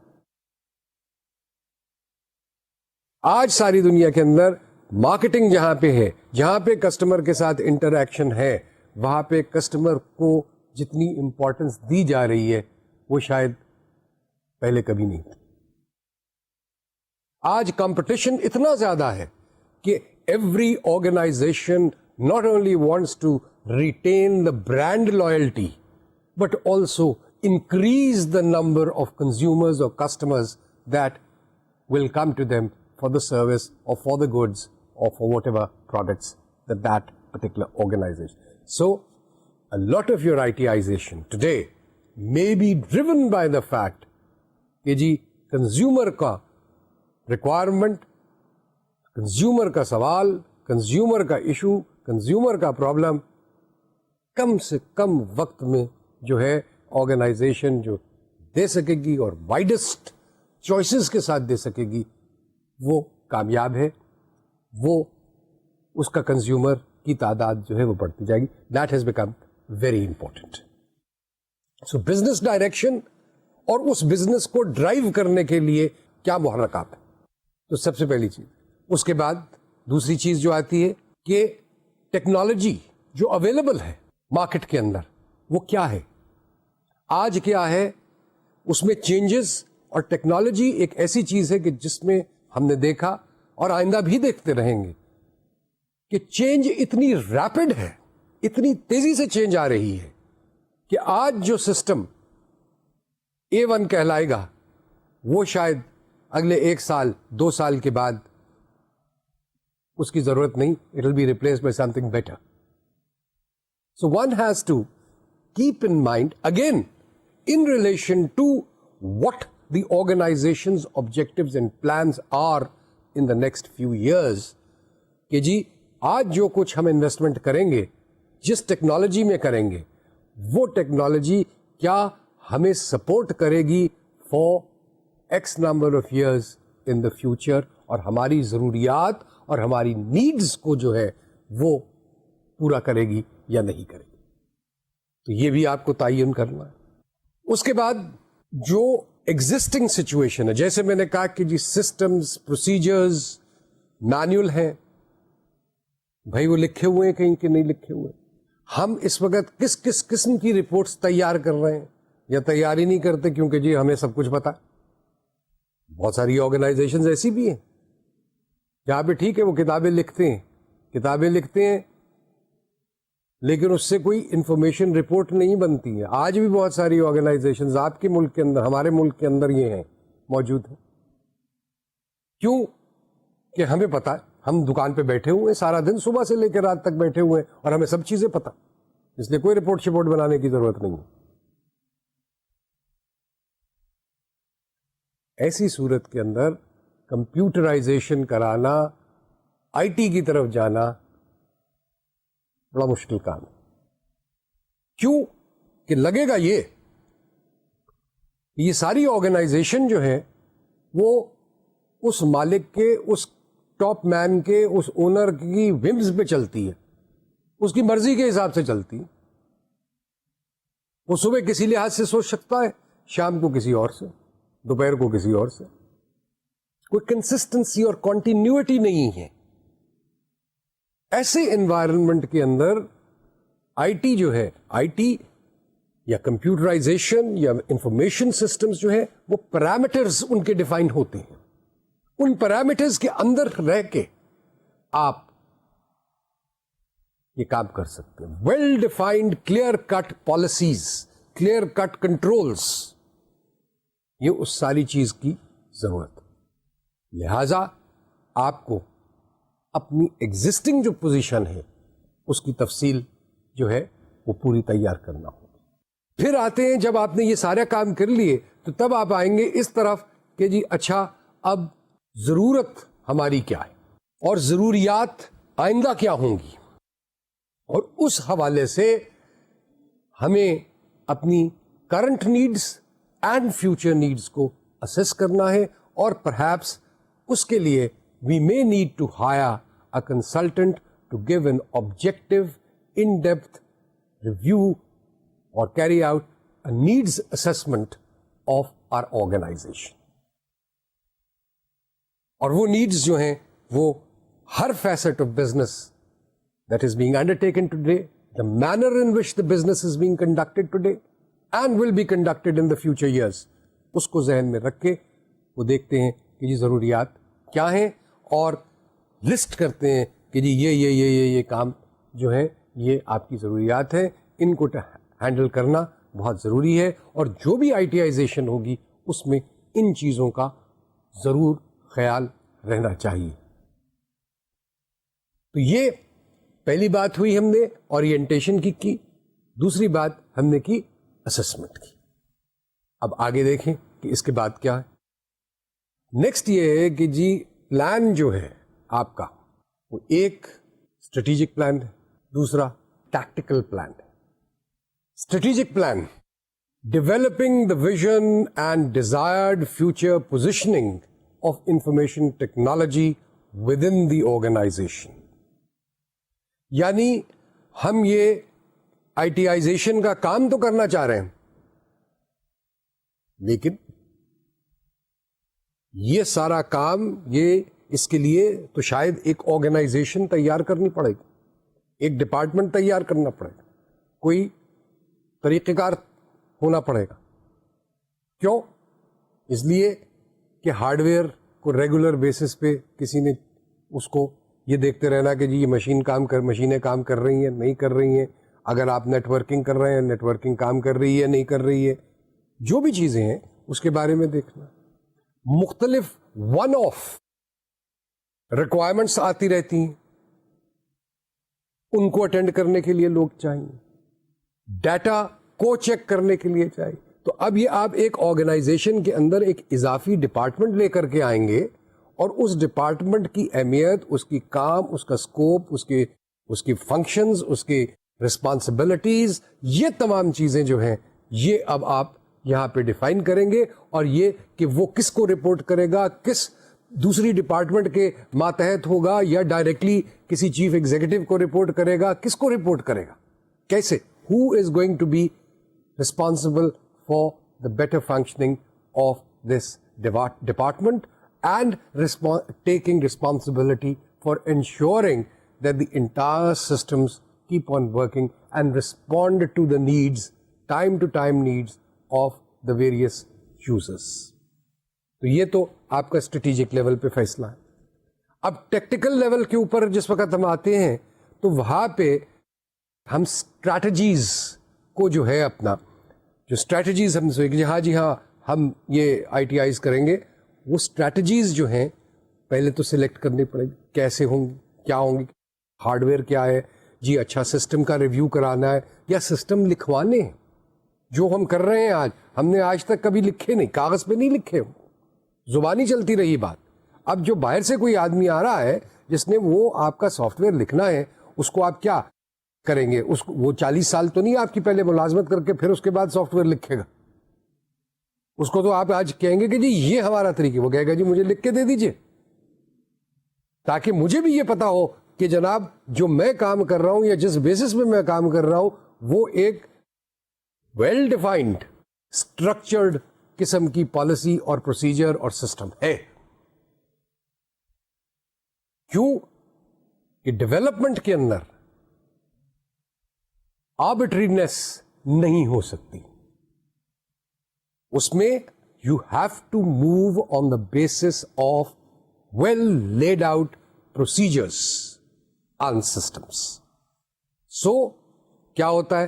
Speaker 1: آج ساری دنیا کے اندر مارکیٹنگ جہاں پہ ہے, جہاں پہ کسٹمر کے ساتھ انٹریکشن ہے, وہاں پہ کسٹمر کو جتنی امپورٹنس دی جا رہی ہے وہ شاید پہلے کبھی نہیں تھی. آج کمپٹیشن اتنا زیادہ ہے کہ every organization not only wants to retain the brand loyalty but also increase the number of consumers or customers that will come to them for the service or for the goods or for whatever products that particular organization. So a lot of your ITization today may be driven by the fact کہ جی consumer کا requirement, consumer کا سوال, consumer کا issue, consumer کا problem کم سے کم وقت میں جو ہے آرگنائزیشن جو دے سکے گی اور وائڈسٹ چوائسز کے ساتھ دے سکے گی وہ کامیاب ہے, وہ اس کا کنزیومر کی تعداد جو ہے وہ بڑھتی جائے گی. That has become very important. So business direction اور اس بزنس کو ڈرائیو کرنے کے لیے کیا محرکات ہیں, تو سب سے پہلی چیز. اس کے بعد دوسری چیز جو آتی ہے کہ ٹیکنالوجی جو اویلیبل ہے مارکیٹ کے اندر وہ کیا ہے, آج کیا ہے, اس میں چینجز. اور ٹیکنالوجی ایک ایسی چیز ہے کہ جس میں ہم نے دیکھا اور آئندہ بھی دیکھتے رہیں گے کہ چینج اتنی ریپڈ ہے, اتنی تیزی سے چینج آ رہی ہے کہ آج جو سسٹم A1 کہلائے گا وہ شاید اگلے 1 سال 2 سال کے بعد اس کی ضرورت نہیں, it will be replaced by something better. So one has to keep in mind, again, in relation to what the organization's objectives and plans are in the next few years, کہ جی آج جو کچھ ہم انویسٹمنٹ کریں گے, جس technology میں کریں گے, وہ ٹیکنالوجی کیا ہمیں سپورٹ کرے گی for x number of years in the future, اور ہماری ضروریات اور ہماری نیڈز کو جو ہے وہ پورا کرے گی یا نہیں کرے گی. تو یہ بھی آپ کو تعین کرنا ہے. اس کے بعد جو ایگزسٹنگ سچویشن ہے, جیسے میں نے کہا کہ جی سسٹمز, پروسیجرز, مینول ہیں, بھائی وہ لکھے ہوئے ہیں کہیں کہ نہیں لکھے ہوئے. ہم اس وقت کس کس قسم کی رپورٹس تیار کر رہے ہیں یا تیار ہی نہیں کرتے کیونکہ جی ہمیں سب کچھ پتا. بہت ساری آرگنائزیشنز ایسی بھی ہیں جہاں پہ ٹھیک ہے وہ کتابیں لکھتے ہیں لیکن اس سے کوئی انفارمیشن رپورٹ نہیں بنتی ہے. آج بھی بہت ساری آرگنائزیشنز آپ کے ملک کے اندر, ہمارے ملک کے اندر یہ ہیں, موجود ہیں. کیوں کہ ہمیں پتا ہے, ہم دکان پہ بیٹھے ہوئے ہیں سارا دن, صبح سے لے کے رات تک بیٹھے ہوئے ہیں اور ہمیں سب چیزیں پتا, اس لیے کوئی رپورٹ بنانے کی ضرورت نہیں ہے. ایسی صورت کے اندر کمپیوٹرائزیشن کرانا, آئی ٹی کی طرف جانا بڑا مشکل کام ہے. کیوں کہ لگے گا یہ ساری آرگنائزیشن جو ہے وہ اس مالک کے, اس ٹاپ مین کے, اس اونر کی ومز پہ چلتی ہے, اس کی مرضی کے حساب سے چلتی ہے. وہ صبح کسی لحاظ سے سوچ سکتا ہے, شام کو کسی اور سے, دوپہر کو کسی اور سے. کوئی کنسسٹنسی اور کنٹینیوٹی نہیں ہے. ایسے انوائرمنٹ کے اندر آئی ٹی جو ہے, آئی ٹی یا کمپیوٹرائزیشن یا انفارمیشن سسٹمز جو ہے وہ پیرامیٹرز ان کے ڈیفائن ہوتے ہیں. ان پیرامیٹرز کے اندر رہ کے آپ یہ کام کر سکتے ہیں. Well defined clear cut policies, clear cut controls, یہ اس ساری چیز کی ضرورت ہے. لہذا آپ کو اپنی ایگزسٹنگ جو پوزیشن ہے اس کی تفصیل جو ہے وہ پوری تیار کرنا ہوگا. پھر آتے ہیں جب آپ نے یہ سارا کام کر لیے تو تب آپ آئیں گے اس طرف کہ جی اچھا اب ضرورت ہماری کیا ہے اور ضروریات آئندہ کیا ہوں گی, اور اس حوالے سے ہمیں اپنی current needs and future needs کو اسیس کرنا ہے. اور پرہیپس اس کے لیے we may need to hire a consultant to give an objective, in-depth review or carry out a needs assessment of our organization. اور وہ needs جو ہیں وہ ہر facet of business that is being undertaken today, the manner in which the business is being conducted today and will be conducted in the future years, اس کو ذہن میں رکھ کے وہ دیکھتے ہیں کہ یہ ضروریات کیا ہیں اور لسٹ کرتے ہیں کہ جی یہ کام جو ہے یہ آپ کی ضروریات ہیں, ان کو ہینڈل کرنا بہت ضروری ہے. اور جو بھی آئی ٹی آئیزیشن ہوگی اس میں ان چیزوں کا ضرور خیال رہنا چاہیے. تو یہ پہلی بات ہوئی, ہم نے اورینٹیشن کی. دوسری بات ہم نے کی اسسمنٹ کی. اب آگے دیکھیں کہ اس کے بعد کیا ہے. نیکسٹ یہ ہے کہ جی پلان جو ہے آپ کا وہ ایک اسٹریٹجک پلان ہے, دوسرا ٹیکٹیکل پلان ہے. Strategic plan, developing the vision and desired future positioning of information technology within the organization. یعنی ہم یہ آئی ٹی آئیزیشن کا کام تو کرنا چاہ رہے ہیں لیکن یہ سارا کام, یہ اس کے لیے تو شاید ایک آرگنائزیشن تیار کرنی پڑے گی, ایک ڈپارٹمنٹ تیار کرنا پڑے گا, کوئی طریقہ کار ہونا پڑے گا. کیوں؟ اس لیے کہ ہارڈ ویئر کو ریگولر بیسس پہ کسی نے اس کو یہ دیکھتے رہنا کہ جی یہ مشینیں کام کر رہی ہیں نہیں کر رہی ہیں. اگر آپ نیٹ ورکنگ کر رہے ہیں, نیٹ ورکنگ کام کر رہی ہے نہیں کر رہی ہے, جو بھی چیزیں ہیں اس کے بارے میں دیکھنا. مختلف ون آف ریکوائرمنٹس آتی رہتی ہیں, ان کو اٹینڈ کرنے کے لیے لوگ چاہیے, ڈیٹا کو چیک کرنے کے لیے چاہیے. تو اب یہ آپ ایک آرگنائزیشن کے اندر ایک اضافی ڈپارٹمنٹ لے کر کے آئیں گے, اور اس ڈپارٹمنٹ کی اہمیت, اس کی کام, اس کا اسکوپ, اس کی فنکشنز, اس کی رسپانسبلٹیز, یہ تمام چیزیں جو ہیں یہ اب آپ یہاں پہ ڈیفائن کریں گے. اور یہ کہ وہ کس کو رپورٹ کرے گا, کس دوسری ڈپارٹمنٹ کے ماتحت ہوگا, یا ڈائریکٹلی کسی چیف ایگزیکٹو کو رپورٹ کرے گا, کس کو رپورٹ کرے گا, کیسے, who is going to be responsible for the better functioning of this department and taking responsibility for ensuring that the entire systems keep on working and respond to the needs, time to time needs of the various users. تو یہ تو آپ کا strategic level پہ فیصلہ ہے. اب tactical level کے اوپر جس وقت ہم آتے ہیں تو وہاں پہ ہم اسٹریٹجیز کو جو ہے اپنا جو اسٹریٹجیز ہم سے جی ہاں ہم یہ آئی ٹی آئیز کریں گے, وہ اسٹریٹجیز جو ہیں پہلے تو سلیکٹ کرنی پڑے گی, کیسے ہوں گی, کیا ہوں گی, ہارڈ ویئر کیا ہے جی, اچھا سسٹم کا ریویو کرانا ہے یا سسٹم لکھوانے ہیں. جو ہم کر رہے ہیں آج, ہم نے آج تک کبھی لکھے نہیں, کاغذ پہ نہیں لکھے, زبانی چلتی رہی بات. اب جو باہر سے کوئی آدمی آ رہا ہے جس نے وہ آپ کا سافٹ ویئر لکھنا ہے, اس کو آپ کیا کریں گے, اس کو وہ 40 سال تو نہیں آپ کی پہلے ملازمت کر کے پھر اس کے بعد سافٹ ویئر لکھے گا. اس کو تو آپ آج کہیں گے کہ جی یہ ہمارا طریقہ, وہ کہے گا جی مجھے لکھ کے دے دیجئے, تاکہ مجھے بھی یہ پتا ہو کہ جناب جو میں کام کر رہا ہوں یا جس بیسس پہ میں کام کر رہا ہوں وہ ایک ویل ڈیفائنڈ اسٹرکچرڈ قسم کی پالیسی اور پروسیجر اور سسٹم ہے. کیوں کہ ڈیولپمنٹ کے اندر آربٹرینس نہیں ہو سکتی, اس میں you have to move on the basis of well laid out procedures and systems. So کیا ہوتا ہے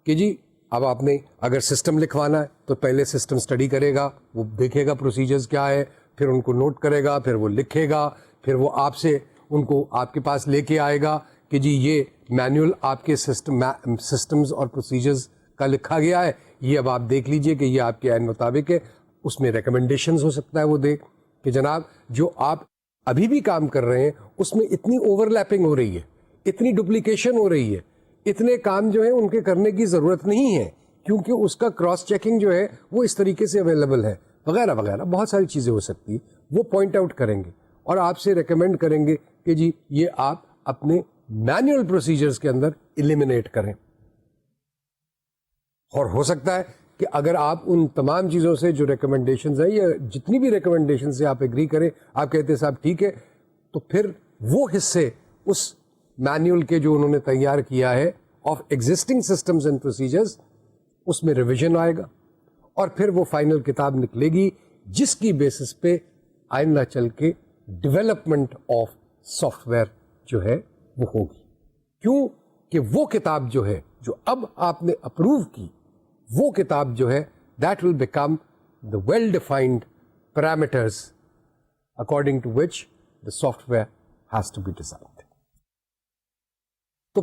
Speaker 1: کہ جی اب آپ نے اگر سسٹم لکھوانا ہے تو پہلے سسٹم اسٹڈی کرے گا, وہ دیکھے گا پروسیجرز کیا ہے, پھر ان کو نوٹ کرے گا, پھر وہ لکھے گا, پھر وہ آپ سے ان کو آپ کے پاس لے کے آئے گا کہ جی یہ مینول آپ کے سسٹمز اور پروسیجرز کا لکھا گیا ہے, یہ اب آپ دیکھ لیجئے کہ یہ آپ کے عین مطابق ہے. اس میں ریکمنڈیشنز ہو سکتا ہے وہ دے کہ جناب جو آپ ابھی بھی کام کر رہے ہیں اس میں اتنی اوور لیپنگ ہو رہی ہے, اتنی ڈپلیکیشن ہو رہی ہے, اتنے کام جو ہیں ان کے کرنے کی ضرورت نہیں ہے, کیونکہ اس کا کراس چیکنگ جو ہے وہ اس طریقے سے اویلیبل ہے, وغیرہ وغیرہ بہت ساری چیزیں ہو سکتی ہیں. وہ پوائنٹ آؤٹ کریں گے اور آپ سے ریکمینڈ کریں گے کہ جی یہ آپ اپنے مینوئل پروسیجرز کے اندر ایلیمینیٹ کریں. اور ہو سکتا ہے کہ اگر آپ ان تمام چیزوں سے جو ریکمنڈیشنز ہیں یا جتنی بھی ریکمنڈیشن سے آپ ایگری کریں, آپ کہتے ہیں صاحب ٹھیک ہے, تو پھر وہ حصے اس مینوئل کے جو انہوں نے تیار کیا ہے of existing systems and procedures, اس میں ریویژن آئے گا اور پھر وہ فائنل کتاب نکلے گی جس کی بیسس پہ آئندہ چل کے ڈیولپمنٹ آف سافٹ ویئر جو ہے وہ ہوگی. کیوں کہ وہ کتاب جو ہے جو اب آپ نے اپروو کی, وہ کتاب جو ہے that will become the well defined parameters according to which the software has to be designed. تو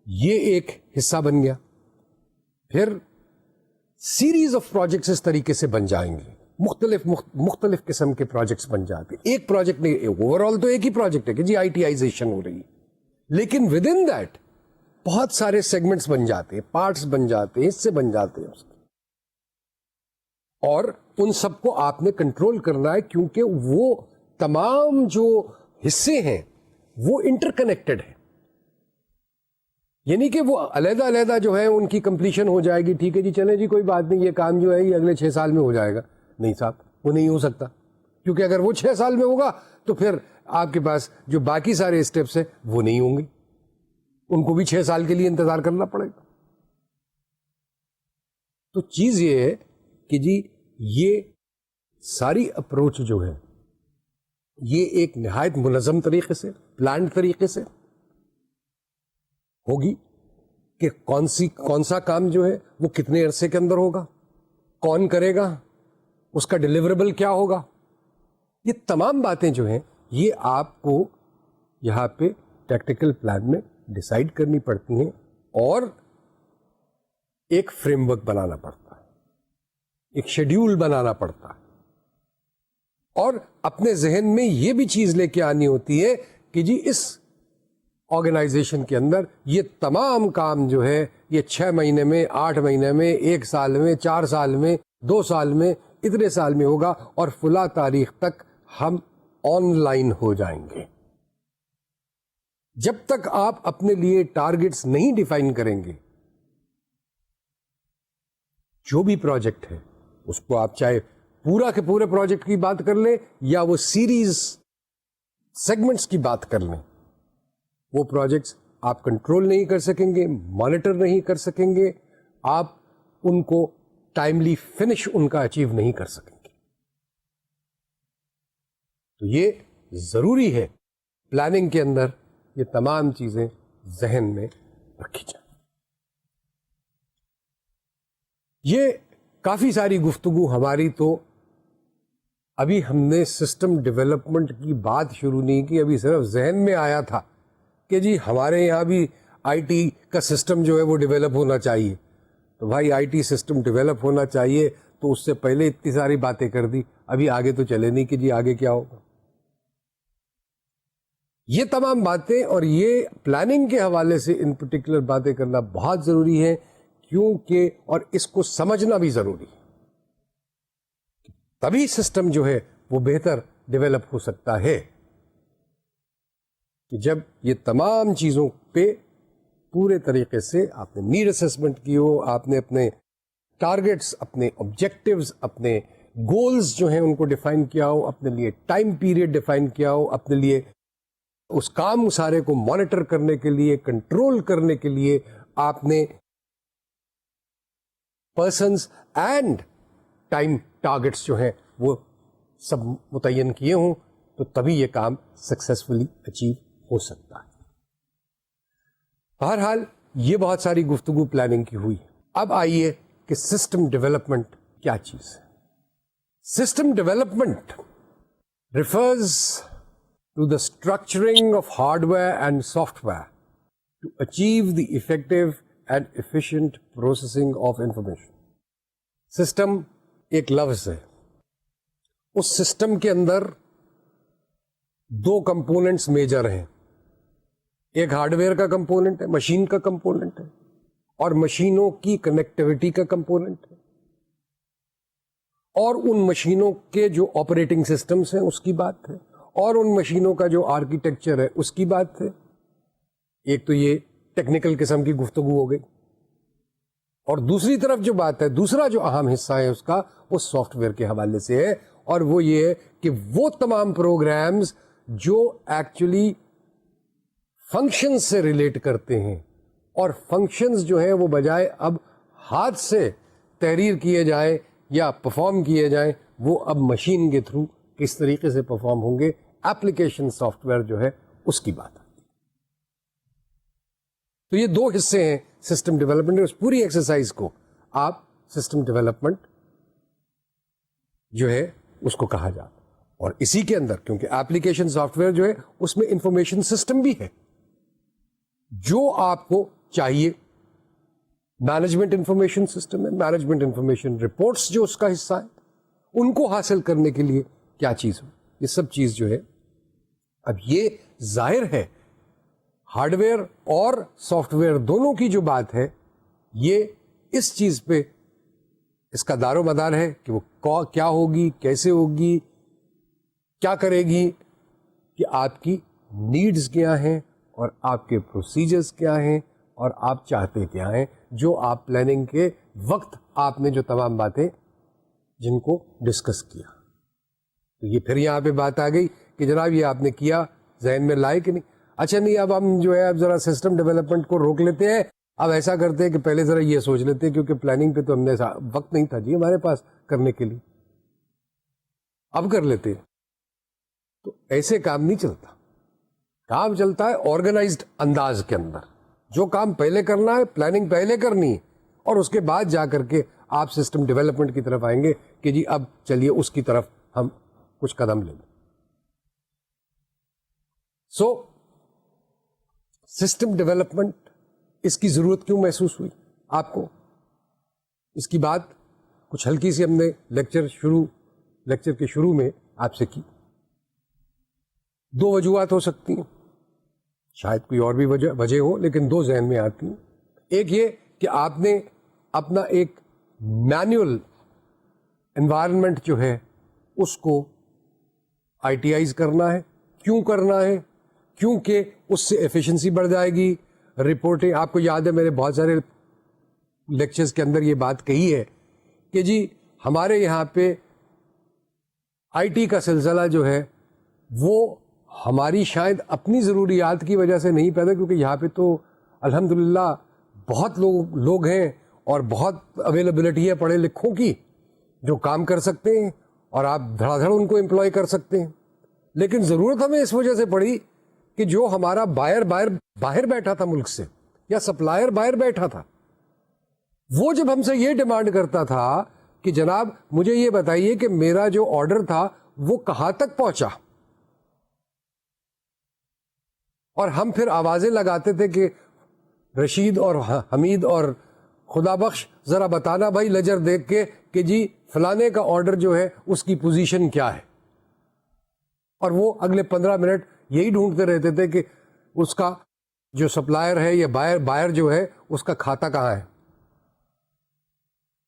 Speaker 1: یہ ایک حصہ بن گیا. پھر سیریز آف پروجیکٹس اس طریقے سے بن جائیں گے, مختلف قسم کے پروجیکٹس بن جاتے ہیں. ایک پروجیکٹ نہیں, اوور آل تو ایک ہی پروجیکٹ ہے کہ جی آئی ٹی آئیزیشن ہو رہی ہے, لیکن ود ان دیٹ بہت سارے سیگمنٹس بن جاتے ہیں, پارٹس بن جاتے ہیں, حصے بن جاتے ہیں اس کے, اور ان سب کو آپ نے کنٹرول کرنا ہے کیونکہ وہ تمام جو حصے ہیں وہ انٹر کنیکٹڈ ہیں. یعنی کہ وہ علیحدہ علیحدہ جو ہے ان کی کمپلیشن ہو جائے گی, ٹھیک ہے جی چلیں جی کوئی بات نہیں, یہ کام جو ہے یہ اگلے 6 سال میں ہو جائے گا. نہیں صاحب, وہ نہیں ہو سکتا, کیونکہ اگر وہ 6 سال میں ہوگا تو پھر آپ کے پاس جو باقی سارے اسٹیپس ہیں وہ نہیں ہوں گے, ان کو بھی 6 سال کے لیے انتظار کرنا پڑے گا. تو چیز یہ ہے کہ جی یہ ساری اپروچ جو ہے یہ ایک نہایت منظم طریقے سے, پلانڈ طریقے سے ہوگی کہ کون سا کام جو ہے وہ کتنے عرصے کے اندر ہوگا, کون کرے گا, اس کا ڈیلیوریبل کیا ہوگا. یہ تمام باتیں جو ہیں یہ آپ کو یہاں پہ ٹیکٹیکل پلان میں ڈیسائیڈ کرنی پڑتی ہیں اور ایک فریم ورک بنانا پڑتا ہے, ایک شیڈیول بنانا پڑتا ہے, اور اپنے ذہن میں یہ بھی چیز لے کے آنی ہوتی ہے کہ جی اس آرگنائزیشن کے اندر یہ تمام کام جو ہے یہ 6 مہینے میں, 8 مہینے میں, 1 سال میں, 4 سال میں, 2 سال میں, اتنے سال میں ہوگا, اور فلاں تاریخ تک ہم آن لائن ہو جائیں گے. جب تک آپ اپنے لیے ٹارگٹس نہیں ڈیفائن کریں گے, جو بھی پروجیکٹ ہے اس کو آپ چاہے پورا کے پورے پروجیکٹ کی بات کر لیں یا وہ سیریز سیگمنٹس کی بات کر لیں, وہ پروجیکٹس آپ کنٹرول نہیں کر سکیں گے, مانیٹر نہیں کر سکیں گے, آپ ان کو ٹائملی فنش ان کا اچیو نہیں کر سکیں گے. تو یہ ضروری ہے پلاننگ کے اندر یہ تمام چیزیں ذہن میں رکھی جائیں. یہ کافی ساری گفتگو ہماری, تو ابھی ہم نے سسٹم ڈیولپمنٹ کی بات شروع نہیں کی, ابھی صرف ذہن میں آیا تھا کہ جی ہمارے یہاں بھی آئی ٹی کا سسٹم جو ہے وہ ڈیولپ ہونا چاہیے. تو بھائی آئی ٹی سسٹم ڈیولپ ہونا چاہیے تو اس سے پہلے اتنی ساری باتیں کر دی, ابھی آگے تو چلے نہیں کہ جی آگے کیا ہوگا. یہ تمام باتیں اور یہ پلاننگ کے حوالے سے ان پرٹیکولر باتیں کرنا بہت ضروری ہے, کیونکہ اور اس کو سمجھنا بھی ضروری ہے, تبھی سسٹم جو ہے وہ بہتر ڈیولپ ہو سکتا ہے. کہ جب یہ تمام چیزوں پہ پورے طریقے سے آپ نے نیڈ اسسمنٹ کی ہو, آپ نے اپنے ٹارگٹس, اپنے آبجیکٹیوز, اپنے گولز جو ہیں ان کو ڈیفائن کیا ہو, اپنے لیے ٹائم پیریڈ ڈیفائن کیا ہو, اپنے لیے اس کام سارے کو مانیٹر کرنے کے لیے, کنٹرول کرنے کے لیے آپ نے پرسنز اینڈ ٹائم ٹارگٹس جو ہیں وہ سب متعین کیے ہوں, تو تبھی یہ کام سکسیسفلی اچیو ہو سکتا ہے. بہرحال یہ بہت ساری گفتگو پلاننگ کی ہوئی. اب آئیے کہ سسٹم ڈیولپمنٹ کیا چیز ہے. System development refers to the structuring of hardware and software to achieve the effective and efficient processing of information. System ایک لفظ ہے, اس سسٹم کے اندر 2 کمپوننٹس میجر ہیں. ایک ہارڈ ویئر کا کمپوننٹ ہے, مشین کا کمپوننٹ ہے, اور مشینوں کی کنیکٹیوٹی کا کمپوننٹ ہے, اور ان مشینوں کے جو آپریٹنگ سسٹمز ہیں اس کی بات ہے, اور ان مشینوں کا جو آرکیٹیکچر ہے اس کی بات ہے. ایک تو یہ ٹیکنیکل قسم کی گفتگو ہو گئی, اور دوسری طرف جو بات ہے, دوسرا جو اہم حصہ ہے اس کا, وہ سافٹ ویئر کے حوالے سے ہے, اور وہ یہ ہے کہ وہ تمام پروگرامز جو ایکچولی فنکشنز سے ریلیٹ کرتے ہیں, اور فنکشنز جو ہیں وہ بجائے اب ہاتھ سے تحریر کیے جائیں یا پرفارم کیے جائیں, وہ اب مشین کے تھرو کس طریقے سے پرفارم ہوں گے, ایپلیکیشن سافٹ ویئر جو ہے اس کی بات آتی ہے. تو یہ 2 حصے ہیں سسٹم ڈیولپمنٹ. اس پوری ایکسرسائز کو آپ سسٹم ڈیولپمنٹ جو ہے اس کو کہا جاتا ہے. اور اسی کے اندر کیونکہ ایپلیکیشن سافٹ ویئر جو ہے اس میں انفارمیشن سسٹم بھی ہے, جو آپ کو چاہیے. مینجمنٹ انفارمیشن سسٹم ہے, مینجمنٹ انفارمیشن رپورٹس جو اس کا حصہ ہے, ان کو حاصل کرنے کے لیے کیا چیز ہو, یہ سب چیز جو ہے. اب یہ ظاہر ہے ہارڈ ویئر اور سافٹ ویئر دونوں کی جو بات ہے, یہ اس چیز پہ اس کا دار و مدار ہے کہ وہ کیا ہوگی, کیسے ہوگی, کیا کرے گی, کہ آپ کی نیڈز کیا ہیں اور آپ کے پروسیجرز کیا ہیں اور آپ چاہتے کیا ہیں, جو آپ پلاننگ کے وقت آپ نے جو تمام باتیں جن کو ڈسکس کیا. تو یہ پھر یہاں پہ بات آ گئی کہ جناب یہ آپ نے کیا, ذہن میں لائے کہ نہیں. اچھا نہیں, اب ہم جو ہے اب ذرا سسٹم ڈیولپمنٹ کو روک لیتے ہیں, اب ایسا کرتے ہیں کہ پہلے ذرا یہ سوچ لیتے ہیں, کیونکہ پلاننگ پہ تو ہم نے وقت نہیں تھا جی ہمارے پاس کرنے کے لیے, اب کر لیتے ہیں. تو ایسے کام نہیں چلتا. کام چلتا ہے آرگنائزڈ انداز کے اندر. جو کام پہلے کرنا ہے, پلاننگ پہلے کرنی ہے, اور اس کے بعد جا کر کے آپ سسٹم ڈیولپمنٹ کی طرف آئیں گے کہ جی اب چلیے اس کی طرف ہم کچھ قدم لیں گے. سو سسٹم ڈیولپمنٹ، اس کی ضرورت کیوں محسوس ہوئی آپ کو؟ اس کی بات کچھ ہلکی سی ہم نے لیکچر کے شروع میں آپ سے کی. دو وجوہات ہو سکتی ہیں، شاید کوئی اور بھی وجہ ہو، لیکن دو ذہن میں آتی ہیں. ایک یہ کہ آپ نے اپنا ایک مینوئل انوائرمنٹ جو ہے اس کو آئی ٹی آئیز کرنا ہے. کیوں کرنا ہے؟ کیونکہ اس سے ایفیشنسی بڑھ جائے گی. رپورٹنگ، آپ کو یاد ہے میرے بہت سارے لیکچرز کے اندر یہ بات کہی ہے کہ جی ہمارے یہاں پہ آئی ٹی کا سلسلہ جو ہے وہ ہماری شاید اپنی ضروریات کی وجہ سے نہیں پیدا، کیونکہ یہاں پہ تو الحمدللہ بہت لوگ ہیں اور بہت اویلیبلٹی ہے پڑھے لکھوں کی جو کام کر سکتے ہیں اور آپ دھڑا دھڑ ان کو امپلائی کر سکتے ہیں. لیکن ضرورت ہمیں اس وجہ سے پڑی کہ جو ہمارا بائر باہر بیٹھا تھا ملک سے، یا سپلائر باہر بیٹھا تھا، وہ جب ہم سے یہ ڈیمانڈ کرتا تھا کہ جناب مجھے یہ بتائیے کہ میرا جو آرڈر تھا وہ کہاں تک پہنچا، اور ہم پھر آوازیں لگاتے تھے کہ رشید اور حمید اور خدا بخش ذرا بتانا بھائی لیجر دیکھ کے کہ جی فلانے کا آرڈر جو ہے اس کی پوزیشن کیا ہے. اور وہ اگلے 15 منٹ یہی ڈھونڈتے رہتے تھے کہ اس کا جو سپلائر ہے یا بائر جو ہے اس کا کھاتا کہاں ہے.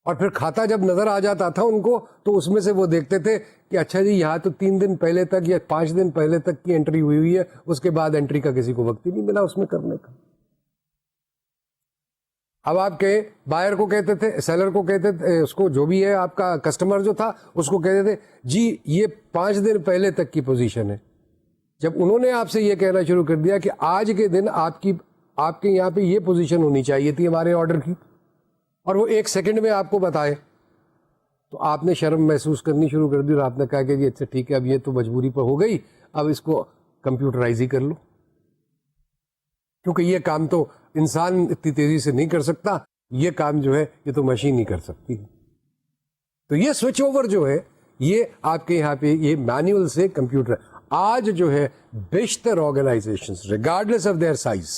Speaker 1: اور پھر کھاتا جب نظر آ جاتا تھا ان کو تو اس میں سے وہ دیکھتے تھے کہ اچھا جی یہاں تو 3 دن پہلے تک یا 5 دن پہلے تک کی انٹری ہوئی ہے، اس کے بعد انٹری کا کسی کو وقت ہی نہیں ملا اس میں کرنے کا. اب آپ کے بائر کو کہتے تھے، سیلر کو کہتے تھے، اس کو جو بھی ہے آپ کا کسٹمر جو تھا اس کو کہتے تھے جی یہ 5 دن پہلے تک کی پوزیشن ہے. جب انہوں نے آپ سے یہ کہنا شروع کر دیا کہ آج کے دن آپ کے یہاں پہ یہ پوزیشن ہونی چاہیے تھی ہمارے آرڈر کی، اور وہ 1 سیکنڈ میں آپ کو بتائے، تو آپ نے شرم محسوس کرنی شروع کر دی اور آپ نے کہا کہ جی اچھا ٹھیک ہے اب یہ تو مجبوری پر ہو گئی، اب اس کو کمپیوٹرائز ہی کر لو، کیونکہ یہ کام تو انسان اتنی تیزی سے نہیں کر سکتا، یہ کام جو ہے یہ تو مشین ہی کر سکتی ہے. تو یہ سوئچ اوور جو ہے یہ آپ کے یہاں پہ یہ مینوئل سے کمپیوٹر. آج جو ہے بیشتر organizations regardless of their size,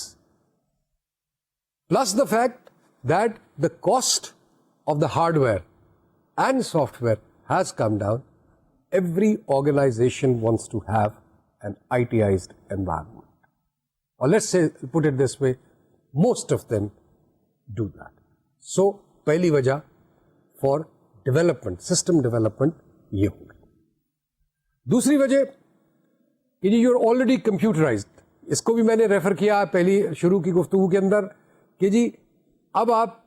Speaker 1: plus the fact that the cost of the hardware and software has come down, every organization wants to have an ITized environment. Or let's say, put it this way, most of them do that. So, پہلی وجہ for development, system development یہ ہوگی. دوسری وجہ کہ جی you're already computerized. اس کو بھی میں نے ریفر کیا پہلی شروع کی گفتگو کے اندر کہ جی اب آپ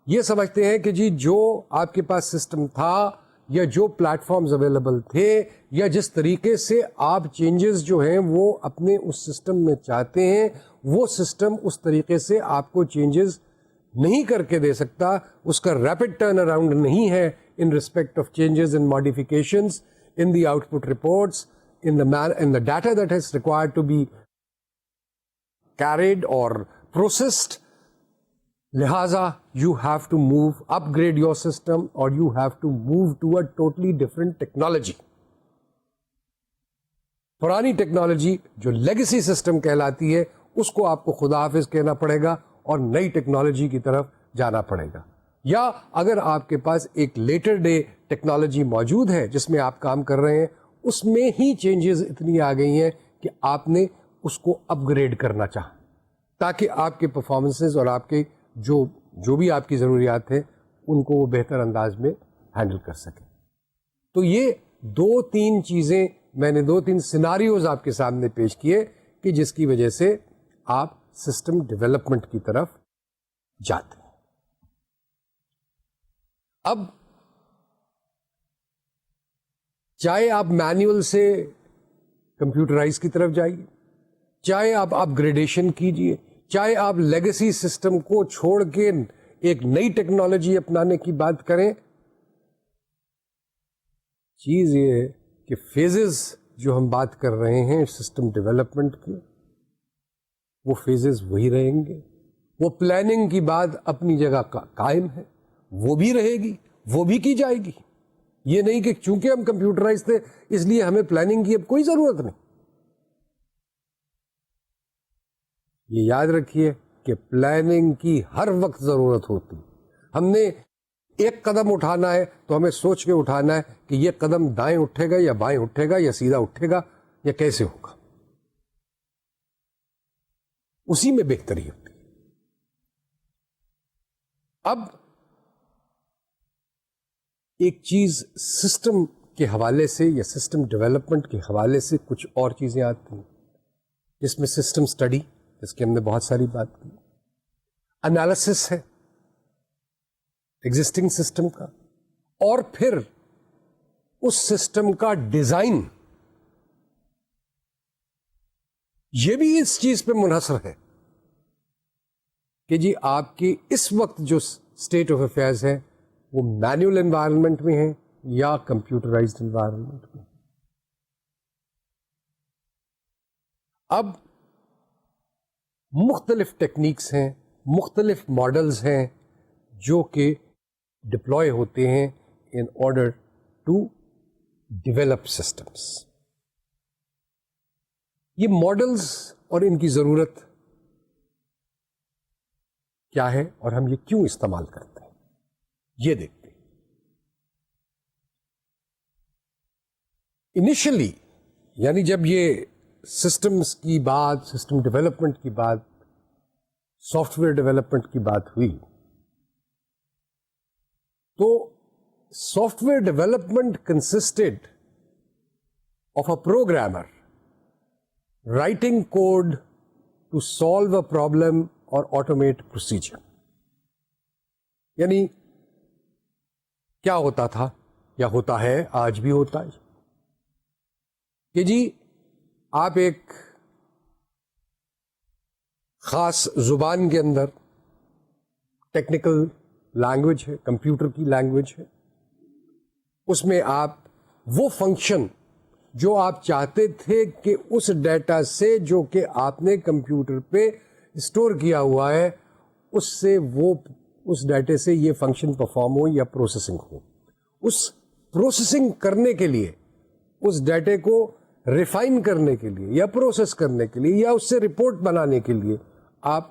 Speaker 1: یہ سمجھتے ہیں کہ جی جو آپ کے پاس سسٹم تھا یا جو پلیٹ فارمز اویلیبل تھے یا جس طریقے سے آپ چینجز جو ہیں وہ اپنے اس سسٹم میں چاہتے ہیں، وہ سسٹم اس طریقے سے آپ کو چینجز نہیں کر کے دے سکتا، اس کا ریپڈ ٹرن اراؤنڈ نہیں ہے in respect of changes and modifications in the output reports, in the data that is required to be carried or processed. لہذا you have to upgrade your system or you have to move to a totally different technology. پرانی technology جو legacy system کہلاتی ہے اس کو آپ کو خدا حافظ کہنا پڑے گا اور نئی ٹیکنالوجی کی طرف جانا پڑے گا. یا اگر آپ کے پاس ایک لیٹر ڈے ٹیکنالوجی موجود ہے جس میں آپ کام کر رہے ہیں، اس میں ہی چینجز اتنی آ گئی ہیں کہ آپ نے اس کو اپ گریڈ کرنا چاہا تاکہ آپ کے پرفارمنسز اور آپ کے جو بھی آپ کی ضروریات ہیں ان کو وہ بہتر انداز میں ہینڈل کر سکیں. تو یہ 2-3 چیزیں میں نے 2-3 سیناریوز آپ کے سامنے پیش کیے کہ جس کی وجہ سے آپ سسٹم ڈیولپمنٹ کی طرف جاتے ہیں. اب چاہے آپ مینوئل سے کمپیوٹرائز کی طرف جائیے، چاہے آپ اپ گریڈیشن کیجیے، چاہے آپ لیگیسی سسٹم کو چھوڑ کے ایک نئی ٹیکنالوجی اپنانے کی بات کریں، چیز یہ ہے کہ فیزز جو ہم بات کر رہے ہیں سسٹم ڈیولپمنٹ کے، وہ فیزز وہی رہیں گے. وہ پلاننگ کی بات اپنی جگہ قائم ہے، وہ بھی رہے گی، وہ بھی کی جائے گی. یہ نہیں کہ چونکہ ہم کمپیوٹرائز تھے اس لیے ہمیں پلاننگ کی اب کوئی ضرورت نہیں. یہ یاد رکھیے کہ پلاننگ کی ہر وقت ضرورت ہوتی. ہم نے ایک قدم اٹھانا ہے تو ہمیں سوچ کے اٹھانا ہے کہ یہ قدم دائیں اٹھے گا یا بائیں اٹھے گا یا سیدھا اٹھے گا یا کیسے ہوگا. اسی میں بہتری ہوتی. اب ایک چیز سسٹم کے حوالے سے یا سسٹم ڈیولپمنٹ کے حوالے سے کچھ اور چیزیں آتی ہیں جس میں سسٹم اسٹڈی، جس کی ہم نے بہت ساری بات کی، انالیسس ہے ایگزسٹنگ سسٹم کا، اور پھر اس سسٹم کا ڈیزائن. یہ بھی اس چیز پہ منحصر ہے کہ جی آپ کی اس وقت جو اسٹیٹ آف افیئرز ہے وہ مینوئل انوائرمنٹ میں ہے یا کمپیوٹرائزڈ انوائرمنٹ میں. اب مختلف ٹیکنیکس ہیں، مختلف ماڈلز ہیں جو کہ ڈپلوائے ہوتے ہیں in order to develop systems. یہ ماڈلز اور ان کی ضرورت کیا ہے اور ہم یہ کیوں استعمال کرتے ہیں یہ دیکھتے ہیں. انیشلی یعنی جب یہ سسٹمز کی بات، سسٹم ڈیولپمنٹ کی بات، سافٹ ویئر ڈیولپمنٹ کی بات ہوئی تو software development consisted of a programmer writing code to solve a problem اور آٹومیٹ پروسیجر. یعنی کیا ہوتا تھا یا ہوتا ہے، آج بھی ہوتا ہے، کہ جی آپ ایک خاص زبان کے اندر، ٹیکنیکل لینگویج ہے، کمپیوٹر کی لینگویج ہے، اس میں آپ وہ فنکشن جو آپ چاہتے تھے کہ اس ڈیٹا سے جو کہ آپ نے کمپیوٹر پہ اسٹور کیا ہوا ہے اس سے وہ اس ڈیٹے سے یہ فنکشن پرفارم ہو یا پروسیسنگ ہو، اس پروسیسنگ کرنے کے لیے، اس ڈیٹے کو ریفائن کرنے کے لیے یا پروسیس کرنے کے لیے یا اس سے رپورٹ بنانے کے لیے آپ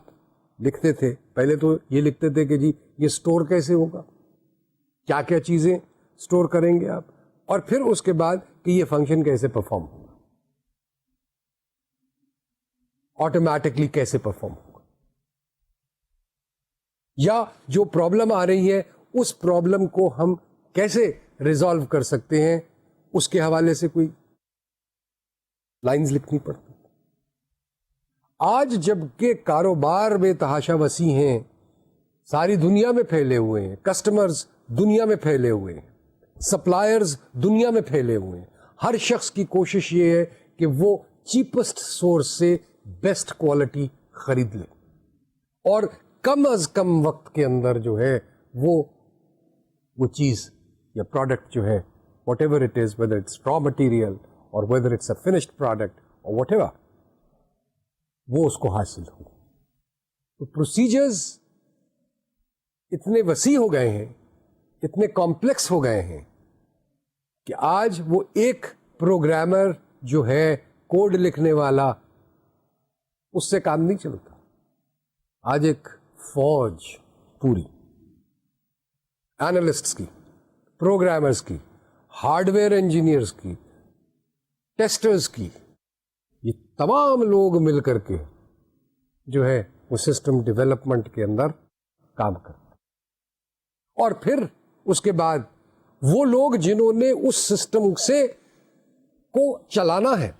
Speaker 1: لکھتے تھے. پہلے تو یہ لکھتے تھے کہ جی یہ اسٹور کیسے ہوگا، کیا کیا چیزیں اسٹور کریں گے آپ، اور پھر اس کے بعد کہ یہ فنکشن کیسے پرفارم ہوگا، آٹومیٹکلی کیسے پرفارم ہوگا، یا جو پرابلم آ رہی ہے اس پرابلم کو ہم کیسے ریزالو کر سکتے ہیں، اس کے حوالے سے کوئی لائنز لکھنی پڑتی. آج جب کہ کاروبار بے تحاشا وسیع ہیں، ساری دنیا میں پھیلے ہوئے ہیں، کسٹمرز دنیا میں پھیلے ہوئے ہیں، سپلائرز دنیا میں پھیلے ہوئے ہیں، ہر شخص کی کوشش یہ ہے کہ وہ چیپسٹ سورس سے بیسٹ کوالٹی خرید لے اور کم از کم وقت کے اندر جو ہے وہ چیز یا پروڈکٹ جو ہے whatever it is, whether it's raw material اور whether it's a finished product اور واٹ ایور، وہ اس کو حاصل ہو. تو پروسیجرز اتنے وسیع ہو گئے ہیں، اتنے کمپلیکس ہو گئے ہیں کہ آج وہ ایک پروگرامر جو ہے کوڈ لکھنے والا اس سے کام نہیں چلتا. آج ایک فوج پوری اینالسٹس کی، پروگرامرز کی، ہارڈ ویئر انجینئرز کی، ٹیسٹرز کی، یہ تمام لوگ مل کر کے جو ہے وہ سسٹم ڈیولپمنٹ کے اندر کام کرتے ہیں. اور پھر اس کے بعد وہ لوگ جنہوں نے اس سسٹم سے کو چلانا ہے،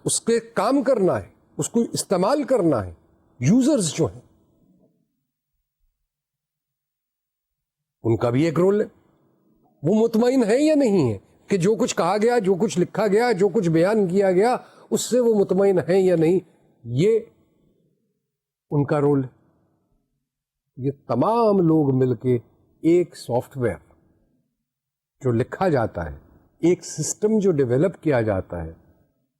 Speaker 1: اس کے کام کرنا ہے، اس کو استعمال کرنا ہے، یوزرز جو ہیں ان کا بھی ایک رول ہے. وہ مطمئن ہے یا نہیں ہے کہ جو کچھ کہا گیا، جو کچھ لکھا گیا، جو کچھ بیان کیا گیا اس سے وہ مطمئن ہے یا نہیں، یہ ان کا رول ہے. یہ تمام لوگ مل کے ایک سافٹ ویئر جو لکھا جاتا ہے، ایک سسٹم جو ڈیولپ کیا جاتا ہے،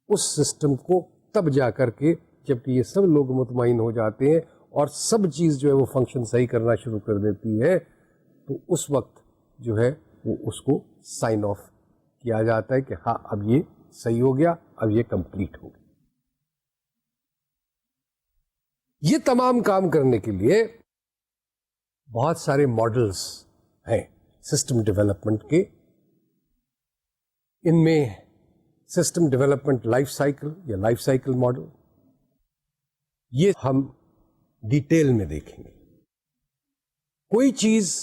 Speaker 1: اس سسٹم کو تب جا کر کے جب کہ یہ سب لوگ مطمئن ہو جاتے ہیں اور سب چیز جو ہے وہ فنکشن صحیح کرنا شروع کر دیتی ہے، تو اس وقت جو ہے وہ اس کو سائن آف کیا جاتا ہے کہ ہاں اب یہ صحیح ہو گیا، اب یہ کمپلیٹ ہو گیا. یہ تمام کام کرنے کے لیے بہت سارے ماڈلز ہیں سسٹم ڈیولپمنٹ کے. ان میں سسٹم ڈیولپمنٹ لائف سائیکل یا لائف سائیکل ماڈل، یہ ہم ڈیٹیل میں دیکھیں گے. کوئی چیز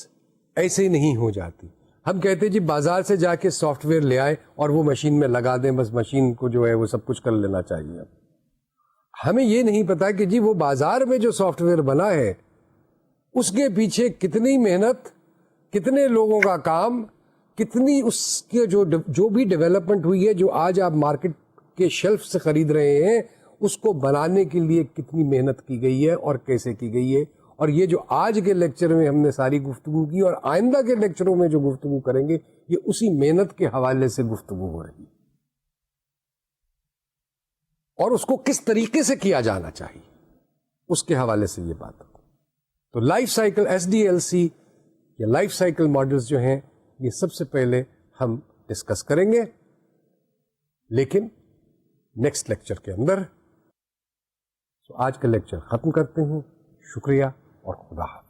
Speaker 1: ایسے ہی نہیں ہو جاتی. ہم کہتے ہیں جی بازار سے جا کے سافٹ ویئر لے آئے اور وہ مشین میں لگا دیں، بس مشین کو جو ہے وہ سب کچھ کر لینا چاہیے. ہمیں یہ نہیں پتا کہ جی وہ بازار میں جو سافٹ ویئر بنا ہے اس کے پیچھے کتنی محنت، کتنے لوگوں کا کام، کتنی اس کے جو بھی ڈیولپمنٹ ہوئی ہے، جو آج آپ مارکیٹ کے شیلف سے خرید رہے ہیں، اس کو بنانے کے لیے کتنی محنت کی گئی ہے اور کیسے کی گئی ہے. اور یہ جو آج کے لیکچر میں ہم نے ساری گفتگو کی اور آئندہ کے لیکچروں میں جو گفتگو کریں گے، یہ اسی محنت کے حوالے سے گفتگو ہو رہی ہے اور اس کو کس طریقے سے کیا جانا چاہیے اس کے حوالے سے یہ بات. تو لائف سائیکل SDLC یا لائف سائیکل ماڈلز جو ہیں، یہ سب سے پہلے ہم ڈسکس کریں گے، لیکن نیکسٹ لیکچر کے اندر. آج کا لیکچر ختم کرتے ہیں. شکریہ اور خدا حافظ.